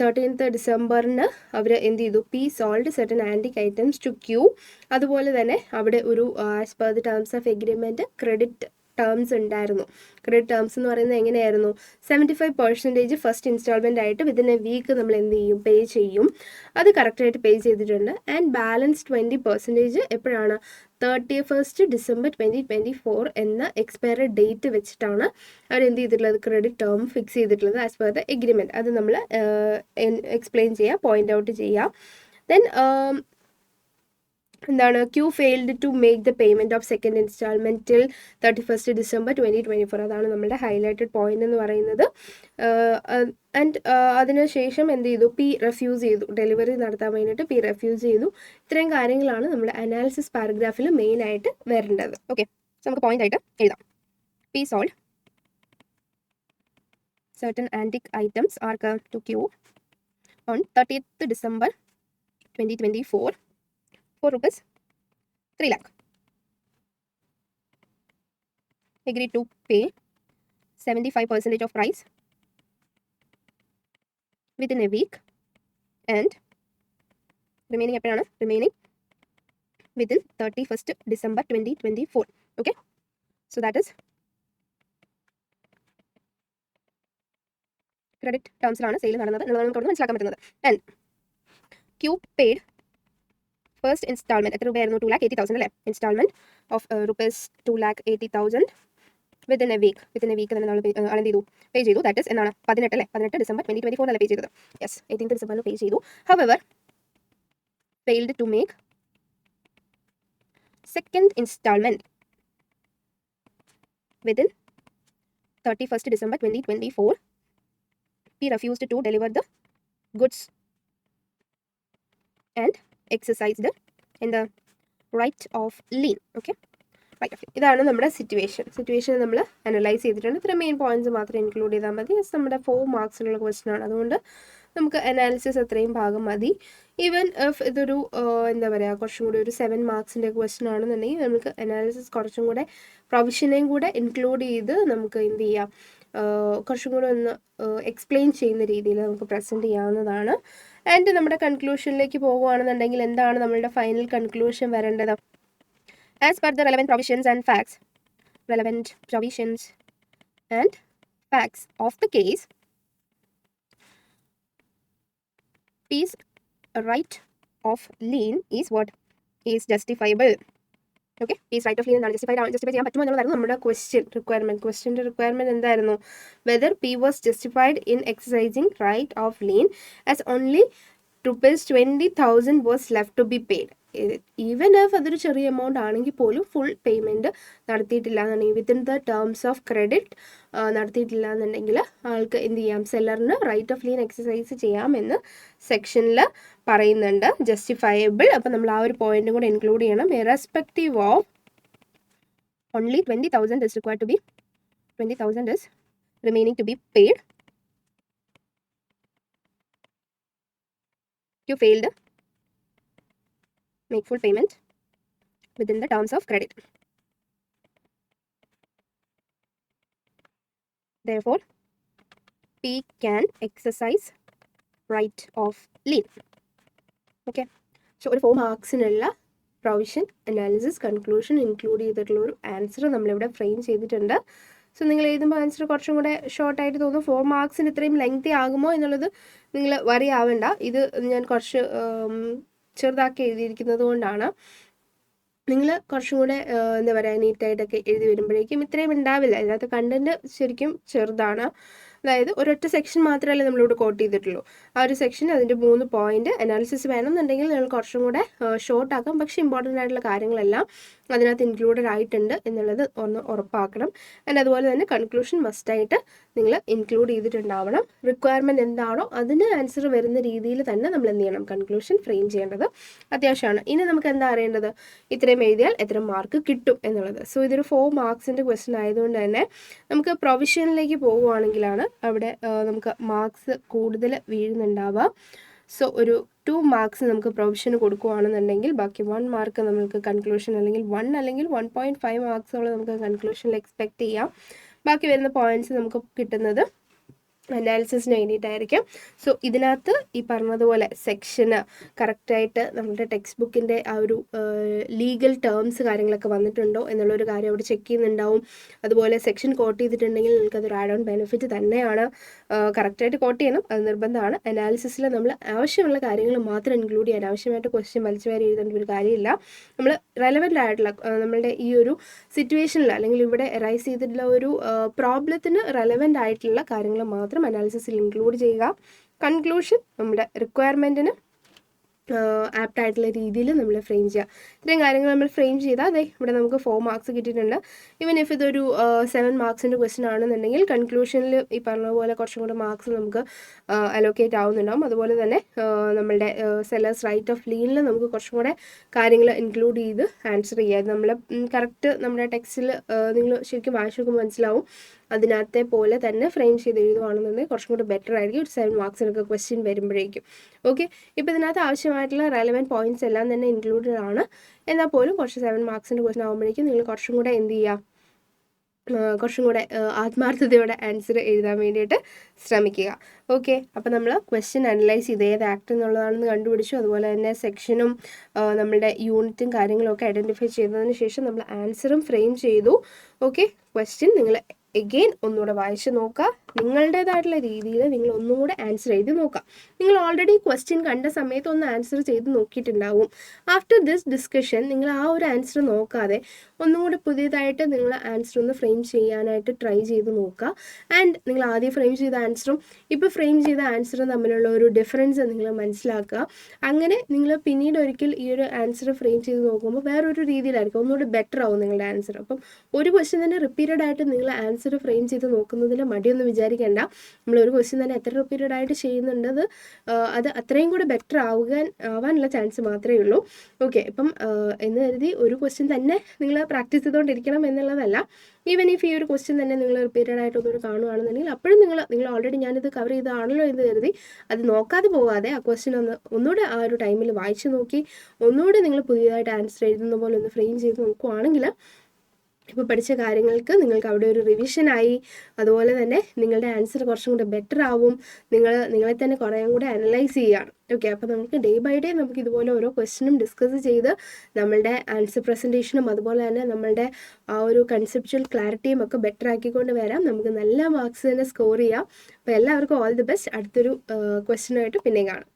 13th ഡിസംബറിന് അവർ എന്ത് ചെയ്തു? P sold certain antique items to Q. അതുപോലെ തന്നെ അവിടെ ഒരു as per the terms of agreement credit terms ഉണ്ടായിരുന്നു. ക്രെഡിറ്റ് ടേംസ് എന്ന് പറയുന്നത് എങ്ങനെയായിരുന്നു? 75% ഫസ്റ്റ് ഇൻസ്റ്റാൾമെൻ്റ് ആയിട്ട് വിതിൻ എ വീക്ക് നമ്മൾ എന്ത് ചെയ്യും? പേ ചെയ്യും. അത് കറക്റ്റായിട്ട് പേ ചെയ്തിട്ടുണ്ട്. ആൻഡ് ബാലൻസ് 20% എപ്പോഴാണ്? 31st December 2024 എന്ന എക്സ്പയറി ഡേറ്റ് വെച്ചിട്ടാണ് അവർ എന്ത് ചെയ്തിട്ടുള്ളത്? ക്രെഡിറ്റ് ടേം ഫിക്സ് ചെയ്തിട്ടുള്ളത് ആസ് പെർ ദ എഗ്രിമെൻറ്റ്. അത് നമ്മൾ എക്സ്പ്ലെയിൻ ചെയ്യുക, പോയിന്റ് ഔട്ട് ചെയ്യുക. ദെൻ എന്താണ്? Q failed to make the payment of second installment till 31st December 2024. അതാണ് നമ്മുടെ ഹൈലൈറ്റഡ് പോയിന്റ് എന്ന് പറയുന്നത്. ആൻഡ് അതിനുശേഷം എന്ത് ചെയ്തു? പി റെഫ്യൂസ് ചെയ്തു. ഡെലിവറി നടത്താൻ വേണ്ടിയിട്ട് പി റെഫ്യൂസ് ചെയ്തു. ഇത്രയും കാര്യങ്ങളാണ് നമ്മുടെ അനാലിസിസ് പാരഗ്രാഫിൽ മെയിനായിട്ട് വരേണ്ടത്. ഓക്കെ, സോ നമുക്ക് പോയിന്റ് ആയിട്ട് എഴുതാം. P sold certain antique items are come to queue on 30th December 2024 for rupees 3 lakh. Agreed to pay 75% of price within a week and remaining എപ്പോഴാണ് remaining within 31st December 2024. Okay, so that is credit ടേംസിലാണ് സെയിൽ നടന്നത് എന്നുള്ളത് നമുക്ക് മനസ്സിലാക്കാൻ പറ്റുന്നത്. And Q paid first instalment എത്ര രൂപയായിരുന്നു? 2,80,000 അല്ലേ? Instalment of rupees 2,80,000 within a week തന്നെ നമ്മൾ എന്ത് ചെയ്തു? പേ ചെയ്തു. ദാറ്റ് ഇസ് എന്നാണ് 18 അല്ലേ? 18 ഡിസംബർ 2024 അല്ലേ പേ ചെയ്തത്? യെസ്, 18th ഡിസംബറിൽ പേ ചെയ്തു. However failed to make second installment within 31st December 2024. He refused to deliver the goods and exercised in the right of lien. Okay, right of lien. ഇതാണ് നമ്മുടെ സിറ്റുവേഷൻ നമ്മൾ അനലൈസ് ചെയ്തിട്ടുണ്ട്. ഇത്ര മെയിൻ പോയിന്റ്സ് മാത്രം ഇൻക്ലൂഡ് ചെയ്താൽ മതി. നമ്മുടെ 4 മാർക്സിനുള്ള ക്വസ്റ്റൻ ആണ്, അതുകൊണ്ട് നമുക്ക് അനാലിസിസ് അത്രയും ഭാഗം മതി. ഈവൻ ഇഫ് ഇതൊരു എന്താ പറയുക, കുറച്ചും കൂടി ഒരു 7 മാർക്സിൻ്റെ ക്വസ്റ്റൻ ആണെന്നുണ്ടെങ്കിൽ നമുക്ക് അനാലിസിസ് കുറച്ചും കൂടെ പ്രൊവിഷനെയും കൂടെ ഇൻക്ലൂഡ് ചെയ്ത് നമുക്ക് എന്ത് ചെയ്യാം, കുറച്ചും കൂടെ ഒന്ന് എക്സ്പ്ലെയിൻ ചെയ്യുന്ന രീതിയിൽ നമുക്ക് പ്രസൻറ്റ് ചെയ്യാവുന്നതാണ്. ആൻഡ് നമ്മുടെ കൺക്ലൂഷനിലേക്ക് പോകുകയാണെന്നുണ്ടെങ്കിൽ എന്താണ് നമ്മളുടെ ഫൈനൽ കൺക്ലൂഷൻ വരേണ്ടത്? As per the relevant provisions and facts of the case, P's right of lien is what? Is justifiable. Okay, P's right of lien എന്താണ്? justify ചെയ്യാൻ പറ്റുമോ എന്നുള്ളതായിരുന്നു നമ്മുടെ ക്വസ്റ്റ്യൻ്റെ റിക്വയർമെൻറ്റ് എന്തായിരുന്നു? Whether P was justified in exercising right of lien as only ₹20,000 was left to be paid. Even if അതൊരു ചെറിയ എമൗണ്ട് ആണെങ്കിൽ പോലും ഫുൾ പേയ്മെൻറ്റ് നടത്തിയിട്ടില്ല എന്നുണ്ടെങ്കിൽ within the terms of credit നടത്തിയിട്ടില്ല എന്നുണ്ടെങ്കിൽ ആൾക്ക് എന്ത് ചെയ്യാം? സെല്ലറിന് റൈറ്റ് ഓഫ് ലീൻ എക്സസൈസ് ചെയ്യാമെന്ന് സെക്ഷനിൽ പറയുന്നുണ്ട്. ജസ്റ്റിഫയബിൾ, അപ്പം നമ്മൾ ആ ഒരു പോയിന്റും കൂടെ ഇൻക്ലൂഡ് ചെയ്യണം. Irrespective of only 20,000 is required to be 20,000 is remaining to be paid. You failed make full payment within the terms of credit. Therefore, P can exercise right of lien. Okay, so ഒരു 4 മാർക്സിനുള്ള പ്രൊവിഷൻ അനാലിസിസ് കൺക്ലൂഷൻ ഇൻക്ലൂഡ് ചെയ്തിട്ടുള്ള ഒരു ആൻസർ നമ്മളിവിടെ ഫ്രെയിം ചെയ്തിട്ടുണ്ട്. സോ നിങ്ങൾ എഴുതുമ്പോൾ ആൻസർ കുറച്ചും കൂടെ ഷോർട്ടായിട്ട് തോന്നും. 4 മാർക്സിന് ഇത്രയും ലെങ്തി ആകുമോ എന്നുള്ളത് നിങ്ങൾ വറി ആവേണ്ട. ഇത് ഞാൻ കുറച്ച് ചെറുതാക്കി എഴുതിയിരിക്കുന്നത് കൊണ്ടാണ്. നിങ്ങൾ കുറച്ചും കൂടെ എന്താ പറയുക, നീറ്റായിട്ടൊക്കെ എഴുതി വരുമ്പോഴേക്കും ഇത്രയും ഉണ്ടാവില്ല. ഇതിനകത്ത് കണ്ടന്റ് ശരിക്കും ചെറുതാണ്. അതായത് ഒരൊറ്റ സെക്ഷൻ മാത്രമല്ലേ നമ്മളിവിടെ കോട്ട് ചെയ്തിട്ടുള്ളൂ. ആ ഒരു സെക്ഷൻ അതിൻ്റെ 3 പോയിന്റ് അനാലിസിസ് വേണമെന്നുണ്ടെങ്കിൽ നിങ്ങൾ കുറച്ചും കൂടെ ഷോർട്ട് ആക്കാം. പക്ഷേ ഇമ്പോർട്ടൻ്റ് ആയിട്ടുള്ള കാര്യങ്ങളെല്ലാം അതിനകത്ത് ഇൻക്ലൂഡഡ് ആയിട്ടുണ്ട് എന്നുള്ളത് ഒന്ന് ഉറപ്പാക്കണം. ആൻഡ് അതുപോലെ തന്നെ കൺക്ലൂഷൻ മസ്റ്റായിട്ട് നിങ്ങൾ ഇൻക്ലൂഡ് ചെയ്തിട്ടുണ്ടാവണം. റിക്വയർമെൻറ്റ് എന്താണോ അതിന് ആൻസർ വരുന്ന രീതിയിൽ തന്നെ നമ്മൾ എന്ത് ചെയ്യണം? കൺക്ലൂഷൻ ഫ്രെയിം ചെയ്യേണ്ടത് അത്യാവശ്യമാണ്. ഇനി നമുക്ക് എന്താ അറിയേണ്ടത്? ഇത്രയും എഴുതിയാൽ എത്ര മാർക്ക് കിട്ടും എന്നുള്ളത്. സോ ഇതൊരു 4 മാർക്സിൻ്റെ ക്വസ്റ്റൻ ആയതുകൊണ്ട് തന്നെ നമുക്ക് പ്രൊവിഷനിലേക്ക് പോകുവാണെങ്കിലാണ് അവിടെ നമുക്ക് മാർക്സ് കൂടുതൽ വീഴുന്നുണ്ടാവുക. സോ ഒരു 2 മാർക്സ് നമുക്ക് പ്രൊവിഷന് കൊടുക്കുകയാണെന്നുണ്ടെങ്കിൽ ബാക്കി 1 മാർക്ക് നമുക്ക് കൺക്ലൂഷൻ അല്ലെങ്കിൽ 1.5 മാർക്സോളം നമുക്ക് കൺക്ലൂഷനിൽ എക്സ്പെക്റ്റ് ചെയ്യാം. ബാക്കി വരുന്ന പോയിന്റ്സ് നമുക്ക് കിട്ടുന്നത് അനാലിസിസിന് വേണ്ടിയിട്ടായിരിക്കും. സോ ഇതിനകത്ത് ഈ പറഞ്ഞതുപോലെ സെക്ഷന് കറക്റ്റായിട്ട് നമ്മുടെ ടെക്സ്റ്റ് ബുക്കിൻ്റെ ആ ഒരു ലീഗൽ ടേംസ് കാര്യങ്ങളൊക്കെ വന്നിട്ടുണ്ടോ എന്നുള്ളൊരു കാര്യം അവിടെ ചെക്ക് ചെയ്യുന്നുണ്ടാവും. അതുപോലെ സെക്ഷൻ കോട്ട് ചെയ്തിട്ടുണ്ടെങ്കിൽ നിങ്ങൾക്കതൊരു ആഡ് ഓൺ ബെനിഫിറ്റ് തന്നെയാണ്. കറക്റ്റായിട്ട് കോട്ട് ചെയ്യണം, അത് നിർബന്ധമാണ്. അനാലിസിസിൽ നമ്മൾ ആവശ്യമുള്ള കാര്യങ്ങൾ മാത്രം ഇൻക്ലൂഡ് ചെയ്യാൻ, ആവശ്യമായിട്ട് ക്വസ്റ്റ്യൻ വലിച്ചു വാരി എഴുതേണ്ട ഒരു കാര്യമില്ല. നമ്മൾ റെലവൻ്റ് ആയിട്ടുള്ള നമ്മളുടെ ഈ ഒരു സിറ്റുവേഷനിൽ അല്ലെങ്കിൽ ഇവിടെ റൈസ് ചെയ്തിട്ടുള്ള ഒരു പ്രോബ്ലത്തിന് റെലവൻ്റ് ആയിട്ടുള്ള കാര്യങ്ങൾ മാത്രം അനാലിസിസിൽ ഇൻക്ലൂഡ് ചെയ്യുക. കൺക്ലൂഷൻ നമ്മുടെ റിക്വയർമെൻറ്റിന് ആപ്റ്റായിട്ടുള്ള രീതിയിൽ നമ്മൾ ഫ്രെയിം ചെയ്യുക. ഇത്രയും കാര്യങ്ങൾ നമ്മൾ ഫ്രെയിം ചെയ്താൽ അതെ ഇവിടെ നമുക്ക് 4 മാർക്സ് കിട്ടിയിട്ടുണ്ട്. ഈവൻ ഇഫ് ഇതൊരു 7 മാർക്സിൻ്റെ ക്വസ്റ്റൻ ആണെന്നുണ്ടെങ്കിൽ കൺക്ലൂഷനിൽ ഈ പറഞ്ഞ പോലെ കുറച്ചും കൂടെ മാർക്സ് നമുക്ക് അലോക്കേറ്റ് ആവുന്നുണ്ടാവും. അതുപോലെ തന്നെ നമ്മളുടെ സെല്ലേഴ്സ് റൈറ്റ് ഓഫ് ലീനിൽ നമുക്ക് കുറച്ചും കൂടെ കാര്യങ്ങൾ ഇൻക്ലൂഡ് ചെയ്ത് ആൻസർ ചെയ്യുക. നമ്മൾ കറക്റ്റ് നമ്മുടെ ടെക്സ്റ്റിൽ നിങ്ങൾ ശരിക്കും വായിച്ചു നോക്കുമ്പോൾ മനസ്സിലാവും. അതിനകത്തെ പോലെ തന്നെ ഫ്രെയിം ചെയ്ത് എഴുതുകയാണെന്നുണ്ടെങ്കിൽ കുറച്ചും കൂടി ബെറ്റർ ആയിരിക്കും ഒരു 7 മാർക്സിനൊക്കെ ക്വസ്റ്റ്യൻ വരുമ്പോഴേക്കും. ഓക്കെ, ഇപ്പോൾ ഇതിനകത്ത് ആവശ്യമായിട്ടുള്ള റെലവൻറ്റ് പോയിന്റ്സ് എല്ലാം തന്നെ ഇൻക്ലൂഡഡ് ആണ്. എന്നാൽ പോലും കുറച്ച് 7 മാർക്സിൻ്റെ ക്വസ്റ്റ്യൻ ആകുമ്പോഴേക്കും നിങ്ങൾ കുറച്ചും കൂടെ എന്ത് ചെയ്യുക, കുറച്ചും കൂടെ ആത്മാർത്ഥതയോടെ ആൻസർ എഴുതാൻ വേണ്ടിയിട്ട് ശ്രമിക്കുക. ഓക്കെ, അപ്പോൾ നമ്മൾ ക്വസ്റ്റ്യൻ അനലൈസ് ചെയ്ത് ഏത് ആക്ട് എന്നുള്ളതാണെന്ന് കണ്ടുപിടിച്ചു. അതുപോലെ തന്നെ സെക്ഷനും നമ്മളുടെ യൂണിറ്റും കാര്യങ്ങളൊക്കെ ഐഡൻറ്റിഫൈ ചെയ്തതിന് ശേഷം നമ്മൾ ആൻസറും ഫ്രെയിം ചെയ്തു. ഓക്കെ, ക്വസ്റ്റ്യൻ നിങ്ങൾ എഗെയിൻ ഒന്നുകൂടെ വായിച്ച് നോക്കുക. നിങ്ങളുടേതായിട്ടുള്ള രീതിയിൽ നിങ്ങൾ ഒന്നും കൂടെ ആൻസർ ചെയ്ത് നോക്കുക. നിങ്ങൾ ഓൾറെഡി ക്വസ്റ്റ്യൻ കണ്ട സമയത്ത് ഒന്ന് ആൻസർ ചെയ്ത് നോക്കിയിട്ടുണ്ടാവും. ആഫ്റ്റർ ദിസ് ഡിസ്കഷൻ നിങ്ങൾ ആ ഒരു ആൻസർ നോക്കാതെ ഒന്നും കൂടെ പുതിയതായിട്ട് നിങ്ങൾ ആൻസർ ഒന്ന് ഫ്രെയിം ചെയ്യാനായിട്ട് ട്രൈ ചെയ്ത് നോക്കുക. ആൻഡ് നിങ്ങൾ ആദ്യം ഫ്രെയിം ചെയ്ത ആൻസറും ഇപ്പോൾ ഫ്രെയിം ചെയ്ത ആൻസറും തമ്മിലുള്ള ഒരു ഡിഫറൻസ് നിങ്ങൾ മനസ്സിലാക്കുക. അങ്ങനെ നിങ്ങൾ പിന്നീട് ഒരിക്കൽ ഈ ഒരു ആൻസർ ഫ്രെയിം ചെയ്ത് നോക്കുമ്പോൾ വേറൊരു രീതിയിലായിരിക്കും, ഒന്നുകൂടി ബെറ്റർ ആവും നിങ്ങളുടെ ആൻസർ. അപ്പം ഒരു ക്വസ്റ്റ്യൻ തന്നെ റിപ്പീറ്റഡ് ആയിട്ട് നിങ്ങൾ ആൻസർ ഫ്രെയിം ചെയ്ത് നോക്കുന്നതിൽ മടിയൊന്നും വിചാരിക്കേണ്ട. നമ്മൾ ഒരു ക്വസ്റ്റ്യൻ തന്നെ എത്ര റിപ്പീറ്റഡ് ആയിട്ട് ചെയ്യുന്നുണ്ട് അത് അത്രയും കൂടെ ബെറ്റർ ആവാനുള്ള ചാൻസ് മാത്രമേ ഉള്ളൂ. ഓക്കെ, ഇപ്പം എന്ന് കരുതി ഒരു ക്വസ്റ്റ്യൻ തന്നെ നിങ്ങൾ പ്രാക്ടീസ് ചെയ്തുകൊണ്ടിരിക്കണം എന്നുള്ളതല്ല. ഈവൻ ഇഫ് ഈ ഒരു ക്വസ്റ്റ്യൻ തന്നെ നിങ്ങൾ റിപ്പീറ്റഡ് ആയിട്ട് ഒന്നുകൂടി കാണുകയാണെന്നുണ്ടെങ്കിൽ അപ്പോഴും നിങ്ങൾ ഓൾറെഡി ഞാനിത് കവർ ചെയ്തതാണല്ലോ എന്ന് കരുതി അത് നോക്കാതെ പോകാതെ ആ ക്വസ്റ്റ്യൻ ഒന്നുകൂടെ ആ ഒരു ടൈമിൽ വായിച്ച് നോക്കി ഒന്നുകൂടെ നിങ്ങൾ പുതിയതായിട്ട് ആൻസർ എഴുതുന്ന പോലെ ഒന്ന് ഫ്രെയിം ചെയ്ത് നോക്കുകയാണെങ്കിൽ ഇപ്പോൾ പഠിച്ച കാര്യങ്ങൾക്ക് നിങ്ങൾക്ക് അവിടെ ഒരു റിവിഷനായി. അതുപോലെ തന്നെ നിങ്ങളുടെ ആൻസർ കുറച്ചും കൂടെ ബെറ്റർ ആവും. നിങ്ങളെ തന്നെ കുറേ കൂടെ അനലൈസ് ചെയ്യുകയാണ്. ഓക്കെ, അപ്പോൾ നമുക്ക് ഡേ ബൈ ഡേ നമുക്ക് ഇതുപോലെ ഓരോ ക്വസ്റ്റ്യനും ഡിസ്കസ് ചെയ്ത് നമ്മളുടെ ആൻസർ പ്രസൻറ്റേഷനും അതുപോലെ തന്നെ നമ്മളുടെ ആ ഒരു കൺസെപ്ച്വൽ ക്ലാരിറ്റിയും ഒക്കെ ബെറ്റർ ആക്കിക്കൊണ്ട് വരാം. നമുക്ക് നല്ല മാർക്സ് തന്നെ സ്കോർ ചെയ്യാം. അപ്പോൾ എല്ലാവർക്കും ഓൾ ദി ബെസ്റ്റ്. അടുത്തൊരു ക്വസ്റ്റ്യനുമായിട്ട് പിന്നെ കാണാം.